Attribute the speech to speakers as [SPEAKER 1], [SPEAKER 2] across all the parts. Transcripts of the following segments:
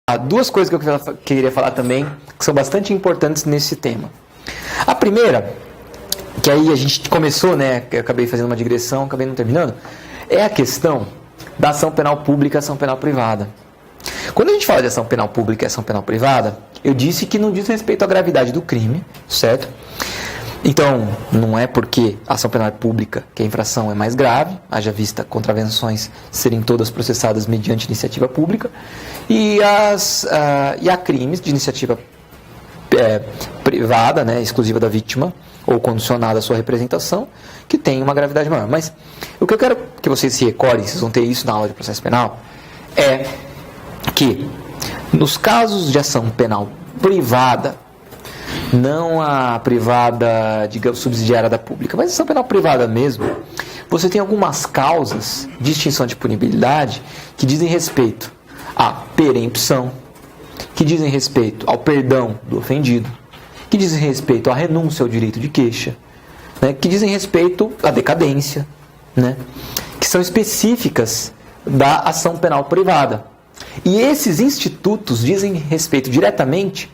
[SPEAKER 1] Há duas coisas que eu queria falar também, que são bastante importantes nesse tema. A primeira, que aí a gente começou, né, eu acabei fazendo uma digressão, acabei não terminando, é a questão da ação penal pública e ação penal privada. Quando a gente fala de ação penal pública e ação penal privada, eu disse que não diz respeito à gravidade do crime, certo? Então, não é porque a ação penal é pública que a infração é mais grave, haja vista contravenções serem todas processadas mediante iniciativa pública, e há crimes de iniciativa privada, né, exclusiva da vítima, ou condicionada à sua representação, que tem uma gravidade maior. Mas o que eu quero que vocês se recordem, vocês vão ter isso na aula de processo penal, é que nos casos de ação penal privada, não a privada, digamos, subsidiária da pública, mas a ação penal privada mesmo, você tem algumas causas de extinção de punibilidade que dizem respeito à perempção, que dizem respeito ao perdão do ofendido, que dizem respeito à renúncia ao direito de queixa, né, que dizem respeito à decadência, né, que são específicas da ação penal privada. E esses institutos dizem respeito diretamente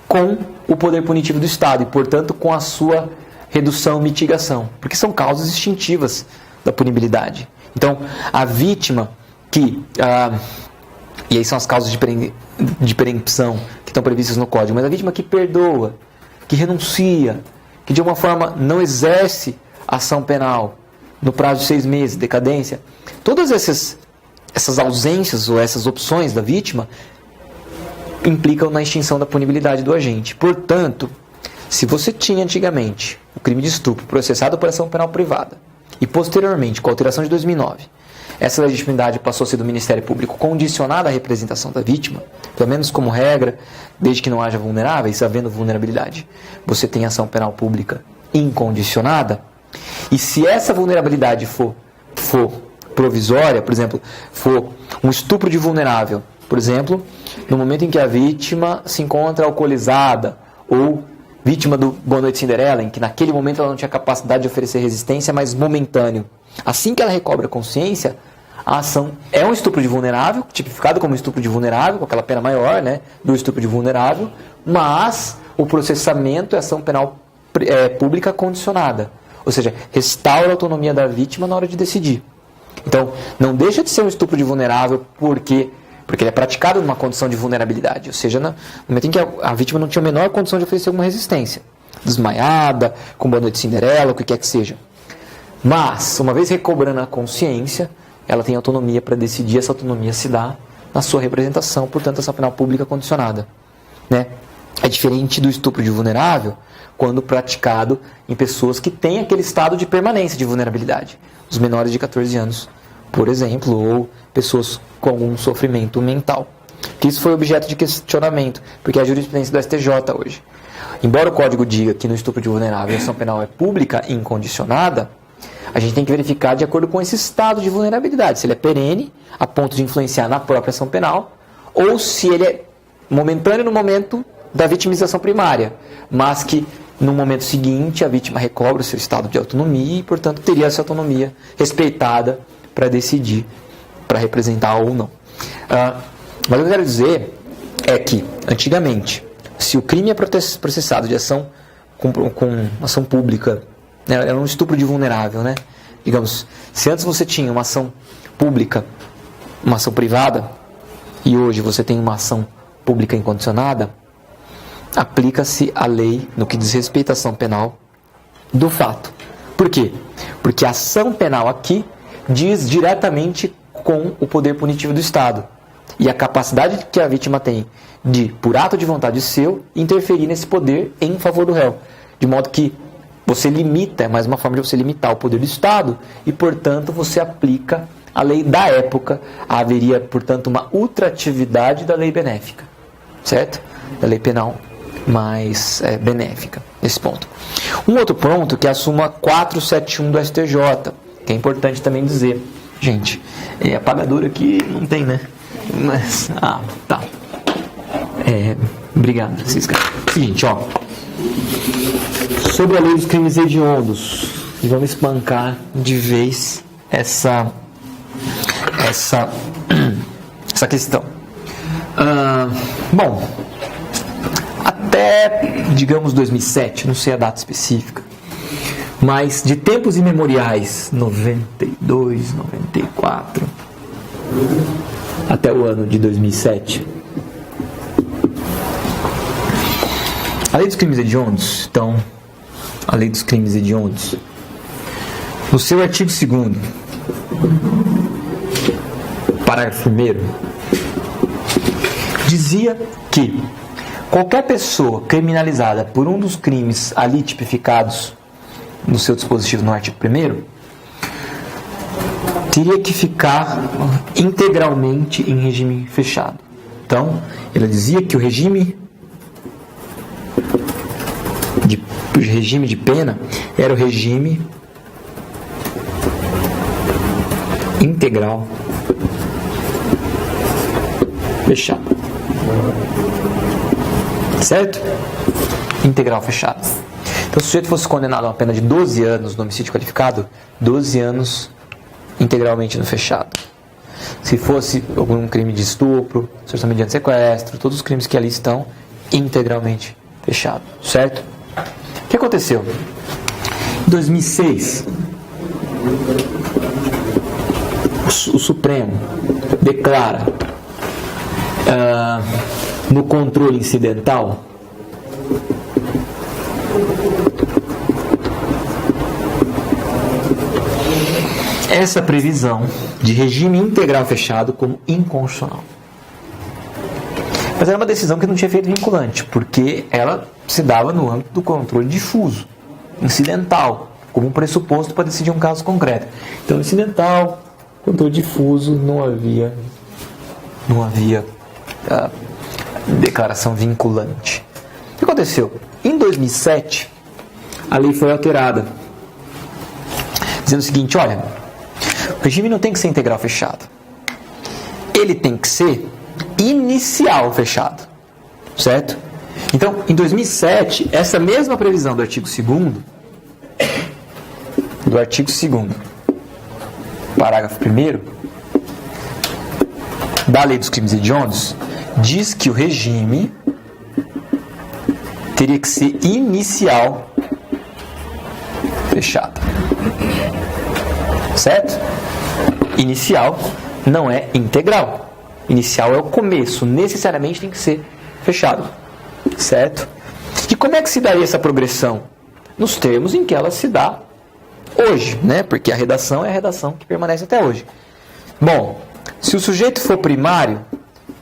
[SPEAKER 1] com o poder punitivo do Estado e, portanto, com a sua redução e mitigação, porque são causas extintivas da punibilidade. Então, a vítima que... e aí são as causas de perempção que estão previstas no Código, mas a vítima que perdoa, que renuncia, que de alguma forma não exerce ação penal no prazo de 6 meses, decadência, todas essas ausências ou essas opções da vítima implicam na extinção da punibilidade do agente. Portanto, se você tinha antigamente o crime de estupro processado por ação penal privada e posteriormente, com a alteração de 2009, essa legitimidade passou a ser do Ministério Público condicionada à representação da vítima, pelo menos como regra, desde que não haja vulneráveis, havendo vulnerabilidade, você tem ação penal pública incondicionada, e se essa vulnerabilidade for provisória, por exemplo, for um estupro de vulnerável, por exemplo, no momento em que a vítima se encontra alcoolizada ou vítima do Boa Noite Cinderela, em que naquele momento ela não tinha capacidade de oferecer resistência, mas momentâneo. Assim que ela recobra a consciência, a ação é um estupro de vulnerável, tipificado como estupro de vulnerável, com aquela pena maior, né, do estupro de vulnerável, mas o processamento é ação penal pública condicionada, ou seja, restaura a autonomia da vítima na hora de decidir. Então, não deixa de ser um estupro de vulnerável porque ele é praticado numa condição de vulnerabilidade, ou seja, no momento em que a vítima não tinha a menor condição de oferecer alguma resistência, desmaiada, com Boa Noite Cinderela, o que quer que seja. Mas, uma vez recobrando a consciência, ela tem autonomia para decidir, essa autonomia se dá na sua representação, portanto, essa penal pública condicionada, né? É diferente do estupro de vulnerável quando praticado em pessoas que têm aquele estado de permanência de vulnerabilidade, os menores de 14 anos, por exemplo, ou pessoas com algum sofrimento mental. Que isso foi objeto de questionamento, porque é a jurisprudência do STJ hoje. Embora o Código diga que no estupro de vulnerável a ação penal é pública e incondicionada, a gente tem que verificar de acordo com esse estado de vulnerabilidade, se ele é perene, a ponto de influenciar na própria ação penal, ou se ele é momentâneo no momento da vitimização primária, mas que no momento seguinte a vítima recobra o seu estado de autonomia e, portanto, teria essa autonomia respeitada para decidir, para representar ou não. Mas o que eu quero dizer é que, antigamente, se o crime é processado de ação com ação pública, né, era um estupro de vulnerável, né? Digamos, se antes você tinha uma ação pública, uma ação privada, e hoje você tem uma ação pública incondicionada, aplica-se a lei no que diz respeito à ação penal do fato. Por quê? Porque a ação penal aqui diz diretamente com o poder punitivo do Estado e a capacidade que a vítima tem de, por ato de vontade seu, interferir nesse poder em favor do réu. De modo que você limita, é mais uma forma de você limitar o poder do Estado e, portanto, você aplica a lei da época. Haveria, portanto, uma ultratividade da lei benéfica, certo? Da lei penal mais benéfica, nesse ponto. Um outro ponto que é a súmula 471 do STJ, que é importante também dizer. Gente, apagador aqui não tem, né? Mas, tá. Obrigado, Francisca. Seguinte, ó. Sobre a lei dos crimes hediondos, e vamos espancar de vez essa questão. Bom, até, digamos, 2007, não sei a data específica, mas de tempos imemoriais, 92, 94, até o ano de 2007, a lei dos crimes hediondos, então, a lei dos crimes hediondos, no seu artigo 2º, parágrafo 1º, dizia que qualquer pessoa criminalizada por um dos crimes ali tipificados no seu dispositivo no artigo 1º teria que ficar integralmente em regime fechado. Então, ele dizia que o regime de pena era o regime integral fechado. Certo? Integral fechado. Então, se o sujeito fosse condenado a uma pena de 12 anos no homicídio qualificado, 12 anos integralmente no fechado. Se fosse algum crime de estupro, extorsão mediante sequestro, todos os crimes que ali estão integralmente fechado. Certo? O que aconteceu? Em 2006, o Supremo declara no controle incidental essa previsão de regime integral fechado como inconstitucional. Mas era uma decisão que não tinha efeito vinculante, porque ela se dava no âmbito do controle difuso, incidental, como um pressuposto para decidir um caso concreto. Então, incidental, controle difuso, não havia declaração vinculante. O que aconteceu? Em 2007, a lei foi alterada, dizendo o seguinte: olha, o regime não tem que ser integral fechado, ele tem que ser inicial fechado, certo? Então, em 2007, essa mesma previsão do artigo 2º, parágrafo 1º, da lei dos crimes hediondos, diz que o regime teria que ser inicial fechado. Certo? Inicial não é integral. Inicial é o começo, necessariamente tem que ser fechado. Certo? E como é que se daria essa progressão? Nos termos em que ela se dá hoje, né? Porque a redação é a redação que permanece até hoje. Bom, se o sujeito for primário,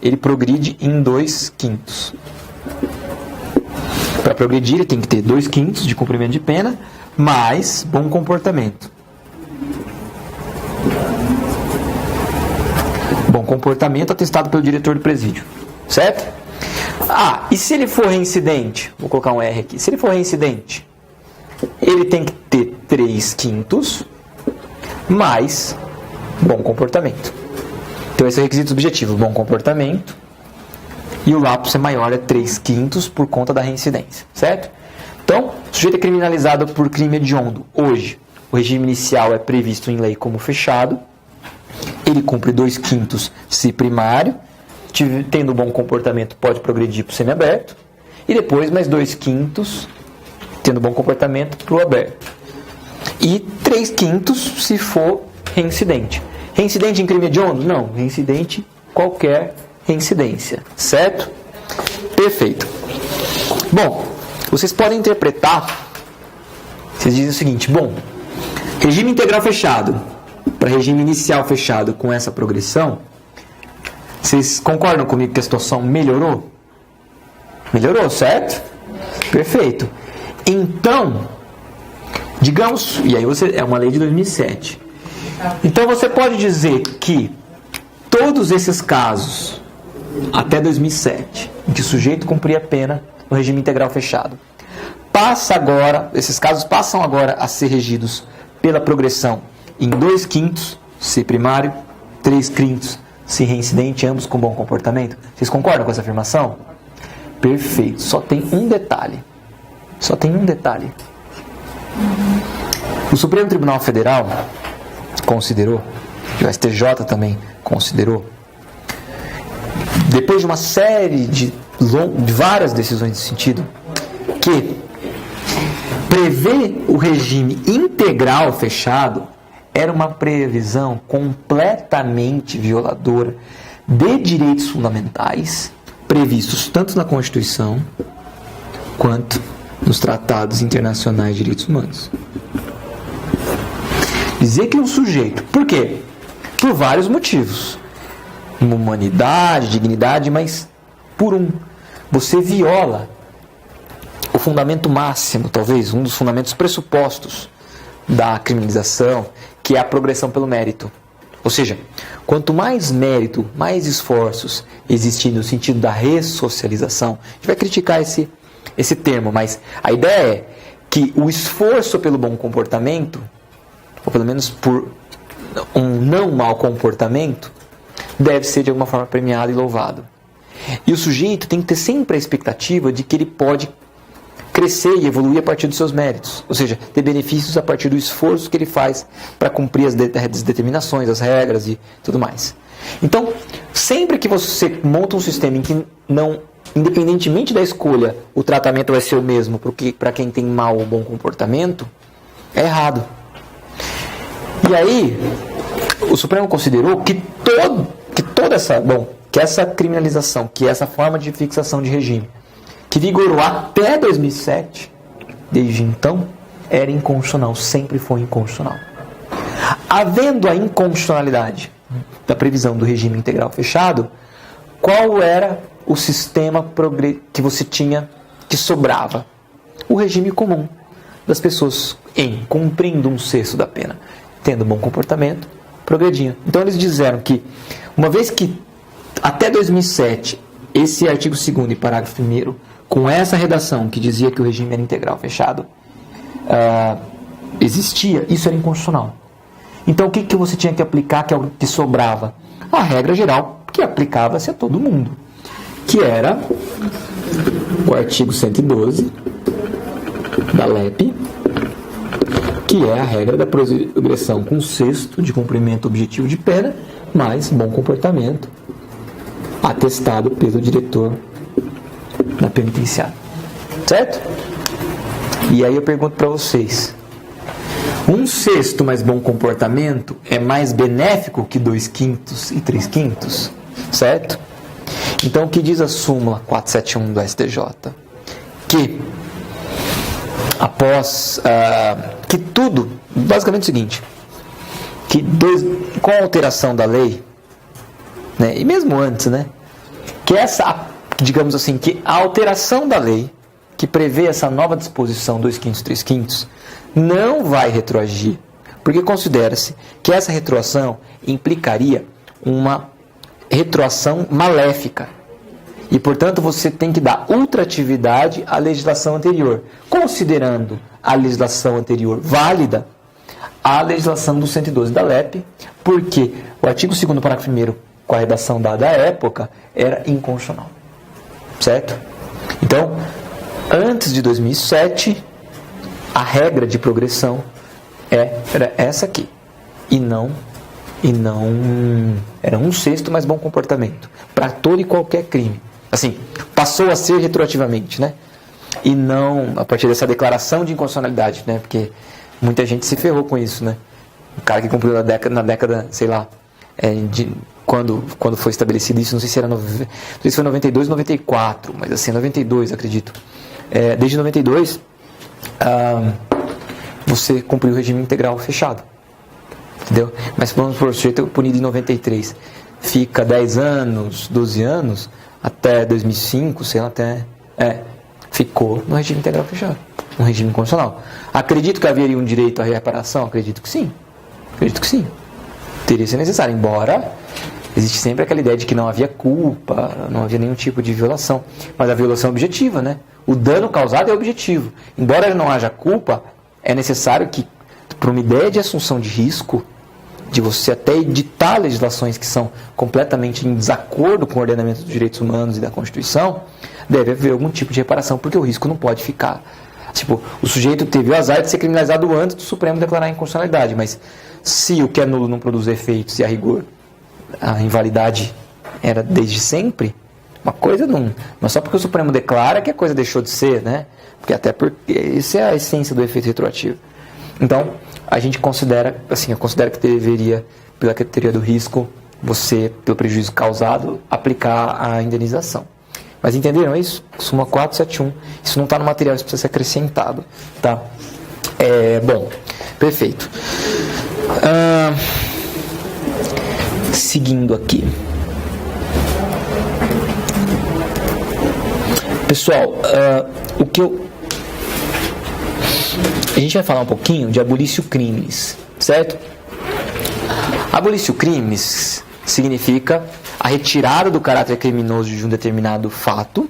[SPEAKER 1] ele progride em 2/5. Para progredir, ele tem que ter 2/5 de cumprimento de pena, mais bom comportamento. Bom comportamento atestado pelo diretor do presídio. Certo? Ah, e se ele for reincidente? Vou colocar um R aqui. Se ele for reincidente, ele tem que ter 3/5 mais bom comportamento. Então esse é o requisito subjetivo, bom comportamento. E o lapso é maior, é 3/5 por conta da reincidência. Certo? Então, o sujeito é criminalizado por crime hediondo. Hoje, o regime inicial é previsto em lei como fechado. Ele cumpre 2/5 se primário. Tendo bom comportamento, pode progredir para o semiaberto. E depois mais 2/5, tendo bom comportamento, para o aberto. E 3/5 se for reincidente. Reincidente em crime hediondo? Não. Reincidente qualquer reincidência. Certo? Perfeito. Bom, vocês podem interpretar. Vocês dizem o seguinte: bom, regime integral fechado para regime inicial fechado com essa progressão, vocês concordam comigo que a situação melhorou? Melhorou, certo? Perfeito. Então, digamos, e aí é uma lei de 2007. Então você pode dizer que todos esses casos, até 2007, em que o sujeito cumpria a pena no regime integral fechado, esses casos passam agora a ser regidos pela progressão em 2/5 se primário, 3/5 se reincidente, ambos com bom comportamento. Vocês concordam com essa afirmação? Perfeito. Só tem um detalhe. O Supremo Tribunal Federal considerou, e o STJ também considerou, depois de uma série de várias decisões nesse sentido, que prever o regime integral fechado era uma previsão completamente violadora de direitos fundamentais previstos tanto na Constituição quanto nos tratados internacionais de direitos humanos. Dizer que um sujeito... Por quê? Por vários motivos. Uma humanidade, dignidade, mas por você viola o fundamento máximo, talvez, um dos fundamentos pressupostos da criminalização, que é a progressão pelo mérito. Ou seja, quanto mais mérito, mais esforços existirem no sentido da ressocialização, a gente vai criticar esse termo, mas a ideia é que o esforço pelo bom comportamento, ou pelo menos por um não mau comportamento, deve ser de alguma forma premiado e louvado. E o sujeito tem que ter sempre a expectativa de que ele pode crescer e evoluir a partir dos seus méritos, ou seja, ter benefícios a partir do esforço que ele faz para cumprir as determinações, as regras e tudo mais. Então, sempre que você monta um sistema em que não, independentemente da escolha, o tratamento vai ser o mesmo para quem tem mau ou bom comportamento, é errado. E aí, o Supremo considerou que essa criminalização, que essa forma de fixação de regime, que vigorou até 2007, desde então, era inconstitucional, sempre foi inconstitucional. Havendo a inconstitucionalidade da previsão do regime integral fechado, qual era o sistema que você tinha que sobrava? O regime comum das pessoas cumprindo 1/6 da pena, tendo bom comportamento, progredindo. Então eles disseram que, uma vez que até 2007, esse artigo 2º e parágrafo 1º, com essa redação que dizia que o regime era integral fechado, existia, isso era inconstitucional. Então o que você tinha que aplicar, que é o que sobrava? A regra geral que aplicava-se a todo mundo, que era o artigo 112 da LEP, que é a regra da progressão com 1/6 de cumprimento objetivo de pena, mais bom comportamento, atestado pelo diretor da penitenciária. Certo? E aí eu pergunto para vocês, 1/6 mais bom comportamento é mais benéfico que 2/5 e 3/5? Certo? Então o que diz a súmula 471 do STJ? Que após que tudo, basicamente é o seguinte, que com a alteração da lei, né, e mesmo antes, né, que digamos assim, que a alteração da lei que prevê essa nova disposição 2/5, 3/5 não vai retroagir, porque considera-se que essa retroação implicaria uma retroação maléfica. E, portanto, você tem que dar ultratividade à legislação anterior, considerando a legislação anterior válida, a legislação do 112 da LEP, porque o artigo 2º, parágrafo 1º, com a redação dada à época, era inconstitucional. Certo? Então, antes de 2007, a regra de progressão era essa aqui, e não era 1/6 mais bom comportamento, para todo e qualquer crime. Assim, passou a ser retroativamente, né? E não a partir dessa declaração de inconstitucionalidade, né? Porque muita gente se ferrou com isso, né? O cara que cumpriu na década, sei lá, quando foi estabelecido isso, não sei se foi 92, 94, mas assim, 92, acredito. Desde 92, você cumpriu o regime integral fechado. Entendeu? Mas vamos por sujeito punido em 93, fica 10 anos, 12 anos, até 2005, sei lá, ficou no regime integral fechado, um regime inconstitucional. Acredito que haveria um direito à reparação? Acredito que sim. Teria sido necessário, embora existe sempre aquela ideia de que não havia culpa, não havia nenhum tipo de violação, mas a violação é objetiva, né? O dano causado é objetivo. Embora não haja culpa, é necessário que, por uma ideia de assunção de risco, de você até editar legislações que são completamente em desacordo com o ordenamento dos direitos humanos e da Constituição, deve haver algum tipo de reparação, porque o risco não pode ficar. Tipo, o sujeito teve o azar de ser criminalizado antes do Supremo declarar a inconstitucionalidade, mas se o que é nulo não produz efeitos e a rigor a invalidade era desde sempre, Uma coisa não é só porque o Supremo declara que a coisa deixou de ser, né? Porque até porque isso é a essência do efeito retroativo. Então, a gente considera, assim, eu considero que deveria, pela teoria do risco, você, pelo prejuízo causado, aplicar a indenização. Mas entenderam isso? Súmula 471. Isso não está no material, isso precisa ser acrescentado, tá? Bom, perfeito. Seguindo aqui. Pessoal, a gente vai falar um pouquinho de abolício crimes, certo? Abolício crimes significa a retirada do caráter criminoso de um determinado fato,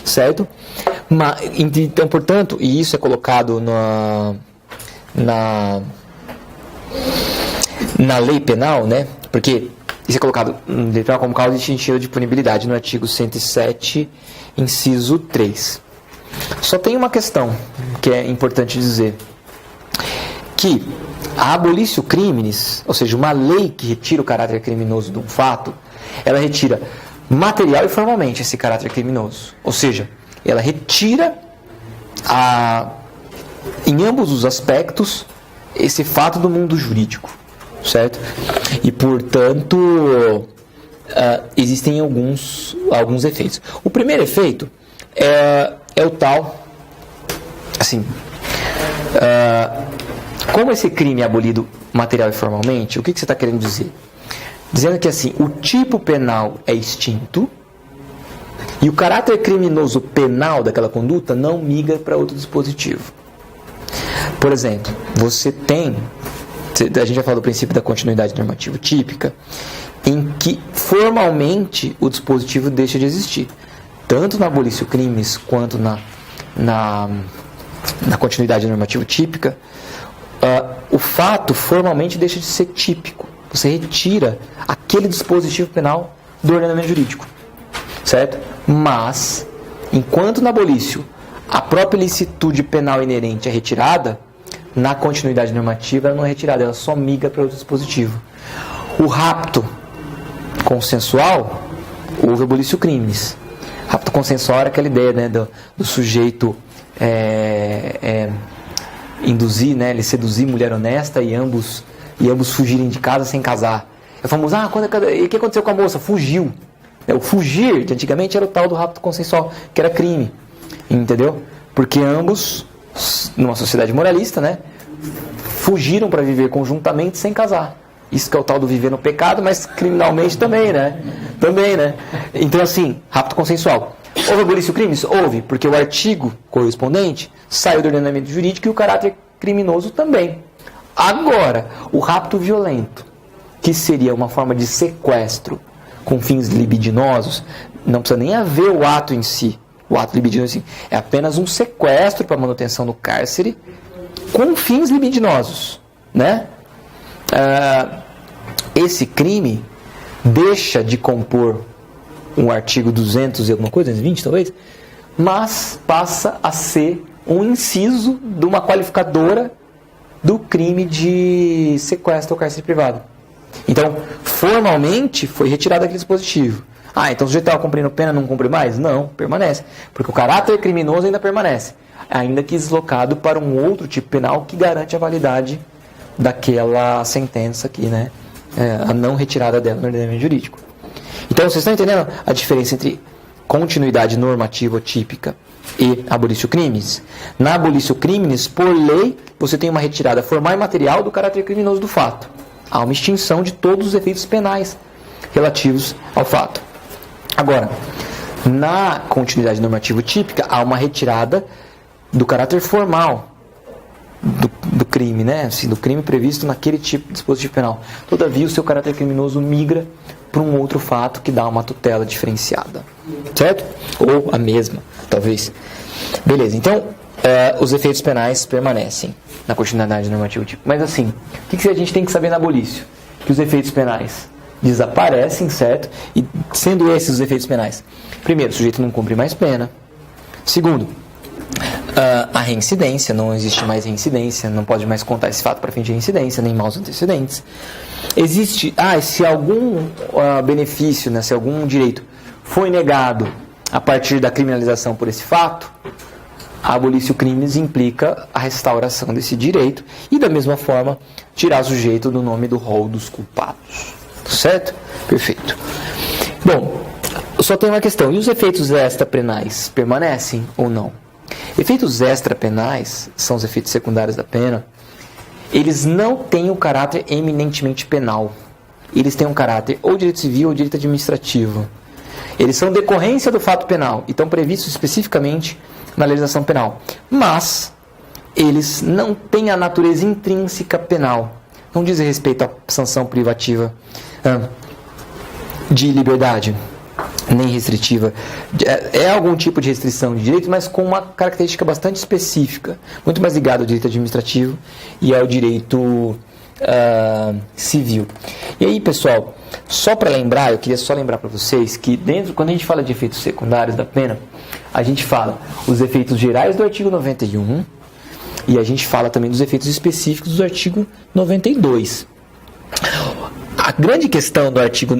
[SPEAKER 1] certo? Então, portanto, e isso é colocado na lei penal, né? Porque isso é colocado na lei penal como causa distintiva de punibilidade no artigo 107, inciso 3. Só tem uma questão que é importante dizer, que a abolício crimes, ou seja, uma lei que retira o caráter criminoso de um fato, ela retira material e formalmente esse caráter criminoso. Ou seja, ela retira em ambos os aspectos esse fato do mundo jurídico, certo? E, portanto, existem alguns efeitos. O primeiro efeito é o tal, assim, como esse crime é abolido material e formalmente, o que você está querendo dizer? Dizendo que, assim, o tipo penal é extinto e o caráter criminoso penal daquela conduta não migra para outro dispositivo. Por exemplo, a gente já falou do princípio da continuidade normativa típica, em que formalmente o dispositivo deixa de existir. Tanto na abolício crimes quanto na continuidade normativa típica, o fato formalmente deixa de ser típico. Você retira aquele dispositivo penal do ordenamento jurídico, certo? Mas, enquanto na abolício a própria ilicitude penal inerente é retirada, na continuidade normativa ela não é retirada, ela só migra para outro dispositivo. O rapto consensual, houve abolício crimes. Rapto consensual era aquela ideia, né, do sujeito induzir, né, ele seduzir mulher honesta e ambos fugirem de casa sem casar. É famoso, e o que aconteceu com a moça? Fugiu. O fugir, de antigamente, era o tal do rapto consensual, que era crime. Entendeu? Porque ambos, numa sociedade moralista, né, fugiram para viver conjuntamente sem casar. Isso que é o tal do viver no pecado, mas criminalmente também, né? Também, né? Então, assim, rapto consensual. Houve abolício crimes? Houve, porque o artigo correspondente saiu do ordenamento jurídico e o caráter criminoso também. Agora, o rapto violento, que seria uma forma de sequestro com fins libidinosos, não precisa nem haver o ato em si. O ato libidinoso é apenas um sequestro para manutenção no cárcere com fins libidinosos, né? Esse crime deixa de compor um artigo 200 e alguma coisa, 220 talvez, mas passa a ser um inciso de uma qualificadora do crime de sequestro ao cárcere privado. Então, formalmente, foi retirado aquele dispositivo. Então o sujeito estava cumprindo pena, não cumpre mais? Não, permanece. Porque o caráter criminoso ainda permanece. Ainda que deslocado para um outro tipo penal que garante a validade daquela sentença aqui, né? A não retirada dela no ordenamento jurídico. Então, vocês estão entendendo a diferença entre continuidade normativa típica e abolício crimes? Na abolício crimes, por lei, você tem uma retirada formal e material do caráter criminoso do fato. Há uma extinção de todos os efeitos penais relativos ao fato. Agora, na continuidade normativa típica, há uma retirada do caráter formal do crime, né? Assim, do crime previsto naquele tipo de dispositivo penal. Todavia, o seu caráter criminoso migra para um outro fato que dá uma tutela diferenciada. Certo? Ou a mesma, talvez. Beleza, então, os efeitos penais permanecem na continuidade normativa típica. Mas assim, o que a gente tem que saber na abolício? Que os efeitos penais desaparecem, certo? E sendo esses os efeitos penais. Primeiro, o sujeito não cumpre mais pena. Segundo, a reincidência, não existe mais reincidência, não pode mais contar esse fato para fim de reincidência, nem maus antecedentes. Existe, se algum benefício, né, se algum direito foi negado a partir da criminalização por esse fato, abolir-se o crime implica a restauração desse direito e, da mesma forma, tirar o sujeito do nome do rol dos culpados. Certo? Perfeito. Bom, só tem uma questão. E os efeitos extrapenais permanecem ou não? Efeitos extrapenais são os efeitos secundários da pena. Eles não têm o caráter eminentemente penal. Eles têm um caráter ou direito civil ou direito administrativo. Eles são decorrência do fato penal e estão previstos especificamente na legislação penal. Mas eles não têm a natureza intrínseca penal. Não dizem respeito à sanção privativa de liberdade, nem restritiva. É algum tipo de restrição de direito, mas com uma característica bastante específica, muito mais ligada ao direito administrativo e ao direito civil. E aí, pessoal, só para lembrar, eu queria só lembrar para vocês que quando a gente fala de efeitos secundários da pena, a gente fala os efeitos gerais do artigo 91 e a gente fala também dos efeitos específicos do artigo 92. A grande questão do artigo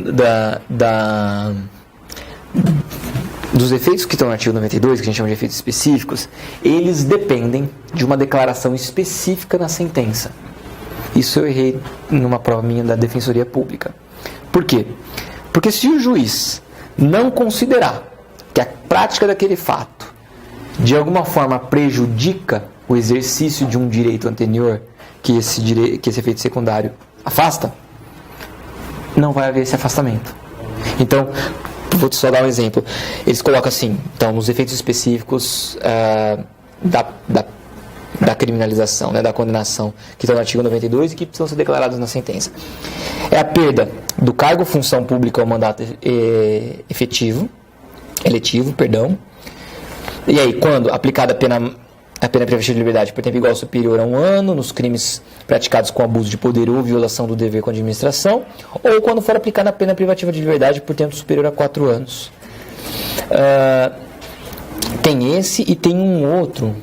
[SPEAKER 1] dos efeitos que estão no artigo 92, que a gente chama de efeitos específicos, eles dependem de uma declaração específica na sentença. Isso eu errei numa prova minha da Defensoria Pública. Por quê? Porque se o juiz não considerar que a prática daquele fato de alguma forma prejudica o exercício de um direito anterior que esse efeito secundário afasta, não vai haver esse afastamento. Então, vou só dar um exemplo. Eles colocam assim, então, os efeitos específicos da criminalização, da condenação, que estão no artigo 92 e que precisam ser declarados na sentença. É a perda do cargo, função pública ou mandato eletivo. E aí, quando aplicada a pena privativa de liberdade por tempo igual ou superior a 1 ano, nos crimes praticados com abuso de poder ou violação do dever com a administração, ou quando for aplicada a pena privativa de liberdade por tempo superior a 4 anos. Tem esse e tem um outro.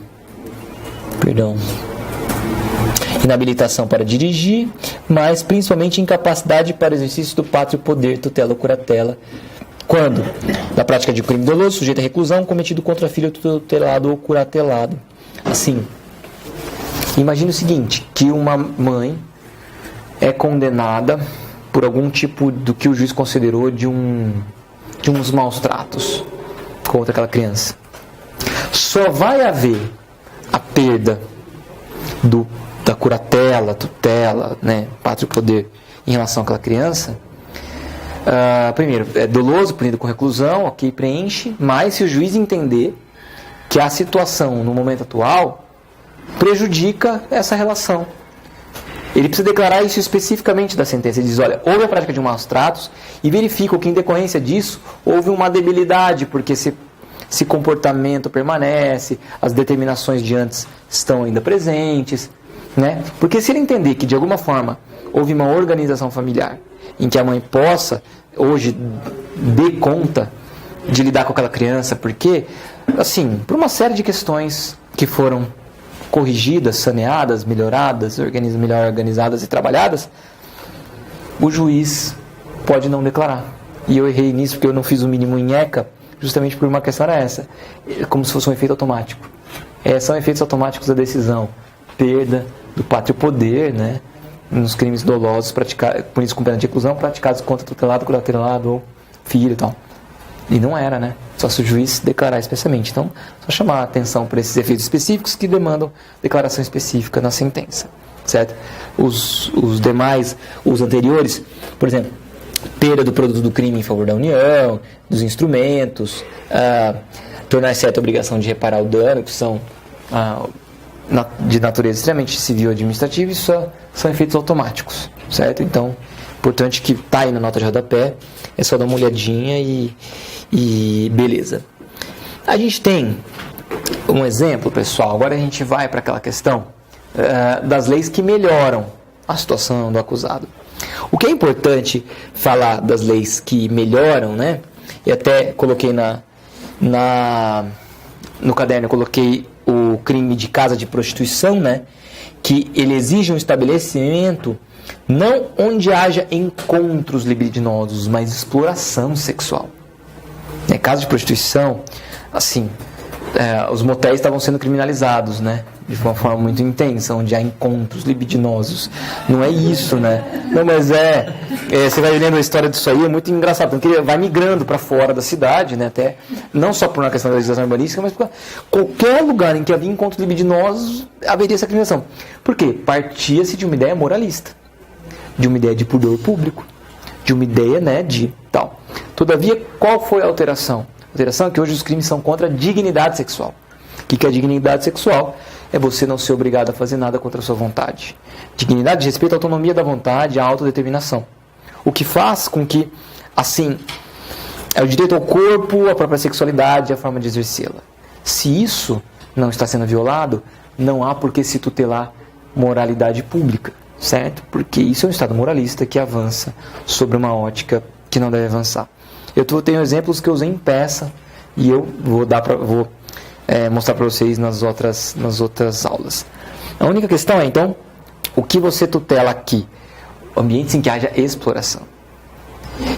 [SPEAKER 1] Inabilitação para dirigir, mas principalmente incapacidade para exercício do pátrio poder, tutela ou curatela, quando, na prática de um crime doloso, sujeito a reclusão, cometido contra filho tutelado ou curatelado. Assim, imagine o seguinte, que uma mãe é condenada por algum tipo do que o juiz considerou de uns maus tratos contra aquela criança. Só vai haver a perda da curatela, tutela, pátrio poder em relação àquela criança. Primeiro, é doloso, punido com reclusão, ok, preenche, mas se o juiz entender que a situação no momento atual prejudica essa relação, ele precisa declarar isso especificamente da sentença. Ele diz, olha, houve a prática de maus tratos e verifica que em decorrência disso houve uma debilidade, porque esse comportamento permanece, as determinações de antes estão ainda presentes, Porque se ele entender que de alguma forma houve uma organização familiar em que a mãe possa hoje dê conta de lidar com aquela criança, porque, assim, por uma série de questões que foram corrigidas, saneadas, melhoradas, melhor organizadas e trabalhadas, o juiz pode não declarar. E eu errei nisso porque eu não fiz o mínimo em ECA, justamente por uma questão era essa, como se fosse um efeito automático. São efeitos automáticos da decisão, perda do pátrio poder, nos crimes dolosos punidos com pena de reclusão, praticados contra tutelado, curatelado ou filho e tal. E não era, Só se o juiz declarar especialmente. Então, só chamar a atenção para esses efeitos específicos que demandam declaração específica na sentença, certo? Os demais, os anteriores, por exemplo, perda do produto do crime em favor da União, dos instrumentos, tornar certa a obrigação de reparar o dano, que são de natureza extremamente civil e administrativa, isso são efeitos automáticos, certo? Então, importante que está aí na nota de rodapé, é só dar uma olhadinha e beleza. A gente tem um exemplo, pessoal, agora a gente vai para aquela questão das leis que melhoram a situação do acusado. O que é importante falar das leis que melhoram, e até coloquei no caderno, eu coloquei o crime de casa de prostituição, que ele exige um estabelecimento não onde haja encontros libidinosos, mas exploração sexual. Caso de prostituição, assim, os motéis estavam sendo criminalizados, né? De uma forma muito intensa, onde há encontros libidinosos. Não é isso, né? Não, mas você vai lendo a história disso aí, é muito engraçado, porque vai migrando para fora da cidade, né? Até, não só por uma questão da legislação urbanística, mas por qualquer lugar em que havia encontros libidinosos, haveria essa criminalização. Por quê? Partia-se de uma ideia moralista, de uma ideia de pudor público, de uma ideia, né, de tal. Todavia, qual foi a alteração? A alteração é que hoje os crimes são contra a dignidade sexual. O que é a dignidade sexual? É você não ser obrigado a fazer nada contra a sua vontade. Dignidade diz respeito à autonomia da vontade, à autodeterminação. O que faz com que, assim, é o direito ao corpo, à própria sexualidade, a forma de exercê-la. Se isso não está sendo violado, não há por que se tutelar moralidade pública, certo? Porque isso é um Estado moralista que avança sobre uma ótica que não deve avançar. Eu tenho exemplos que eu usei em peça e eu vou mostrar para vocês nas outras aulas. A única questão é, então, o que você tutela aqui? Ambientes em que haja exploração.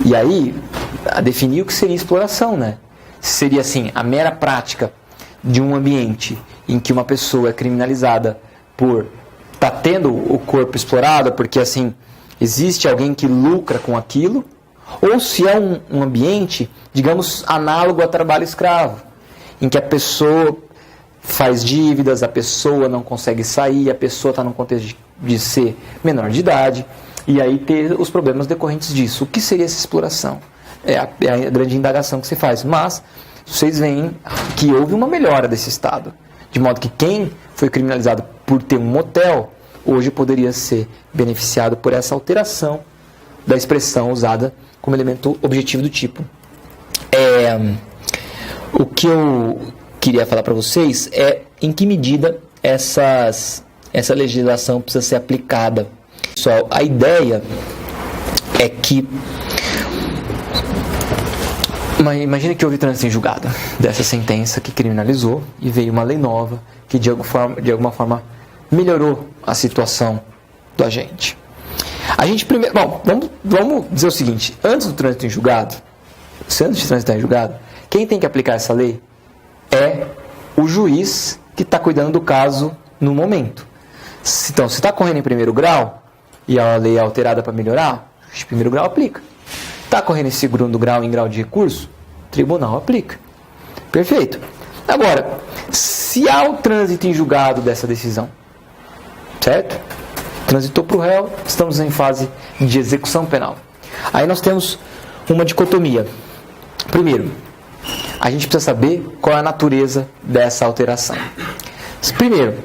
[SPEAKER 1] E aí, a definir o que seria exploração, né? Seria, assim, a mera prática de um ambiente em que uma pessoa é criminalizada por estar tendo o corpo explorado, porque, assim, existe alguém que lucra com aquilo, ou se é um ambiente, digamos, análogo a trabalho escravo, em que a pessoa faz dívidas, a pessoa não consegue sair, a pessoa está num contexto de ser menor de idade, e aí ter os problemas decorrentes disso. O que seria essa exploração? É a grande indagação que se faz. Mas vocês veem que houve uma melhora desse estado, de modo que quem foi criminalizado por ter um motel, hoje poderia ser beneficiado por essa alteração da expressão usada como elemento objetivo do tipo. O que eu queria falar para vocês é em que medida essa legislação precisa ser aplicada. Pessoal, a ideia é que... Imagina que houve trânsito em julgado dessa sentença que criminalizou e veio uma lei nova que de alguma forma melhorou a situação do agente. A gente primeiro... Bom, vamos dizer o seguinte. Antes do trânsito em julgado, antes de transitar em julgado, quem tem que aplicar essa lei é o juiz que está cuidando do caso no momento. Então, se está correndo em primeiro grau e a lei é alterada para melhorar, o juiz de primeiro grau aplica. Está correndo em segundo grau, em grau de recurso, o tribunal aplica. Perfeito. Agora, se há o trânsito em julgado dessa decisão, certo? Transitou para o réu, estamos em fase de execução penal. Aí nós temos uma dicotomia. Primeiro, a gente precisa saber qual é a natureza dessa alteração. Primeiro,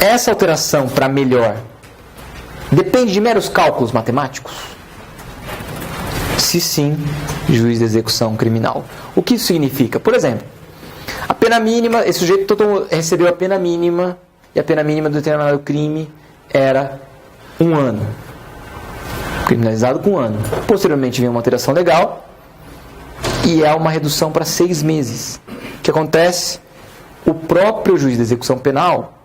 [SPEAKER 1] essa alteração para melhor depende de meros cálculos matemáticos? Se sim, juiz de execução criminal. O que isso significa? Por exemplo, a pena mínima, esse sujeito recebeu a pena mínima, e a pena mínima do determinado crime era 1 ano. Criminalizado com 1 ano. Posteriormente vem uma alteração legal, e é uma redução para 6 meses. O que acontece? O próprio juiz de execução penal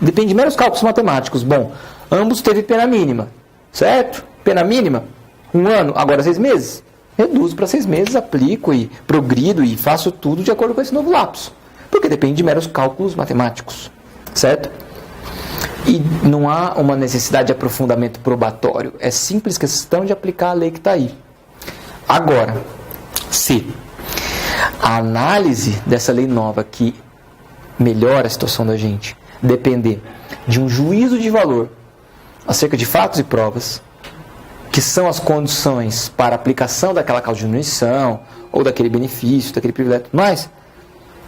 [SPEAKER 1] depende de meros cálculos matemáticos. Bom, ambos teve pena mínima, certo? Pena mínima, 1 ano, agora 6 meses. Reduzo para 6 meses, aplico e progrido e faço tudo de acordo com esse novo lapso. Porque depende de meros cálculos matemáticos, certo? E não há uma necessidade de aprofundamento probatório. É simples questão de aplicar a lei que está aí. Agora, se a análise dessa lei nova que melhora a situação da gente depender de um juízo de valor acerca de fatos e provas, que são as condições para a aplicação daquela causa de diminuição, ou daquele benefício, daquele privilégio, mas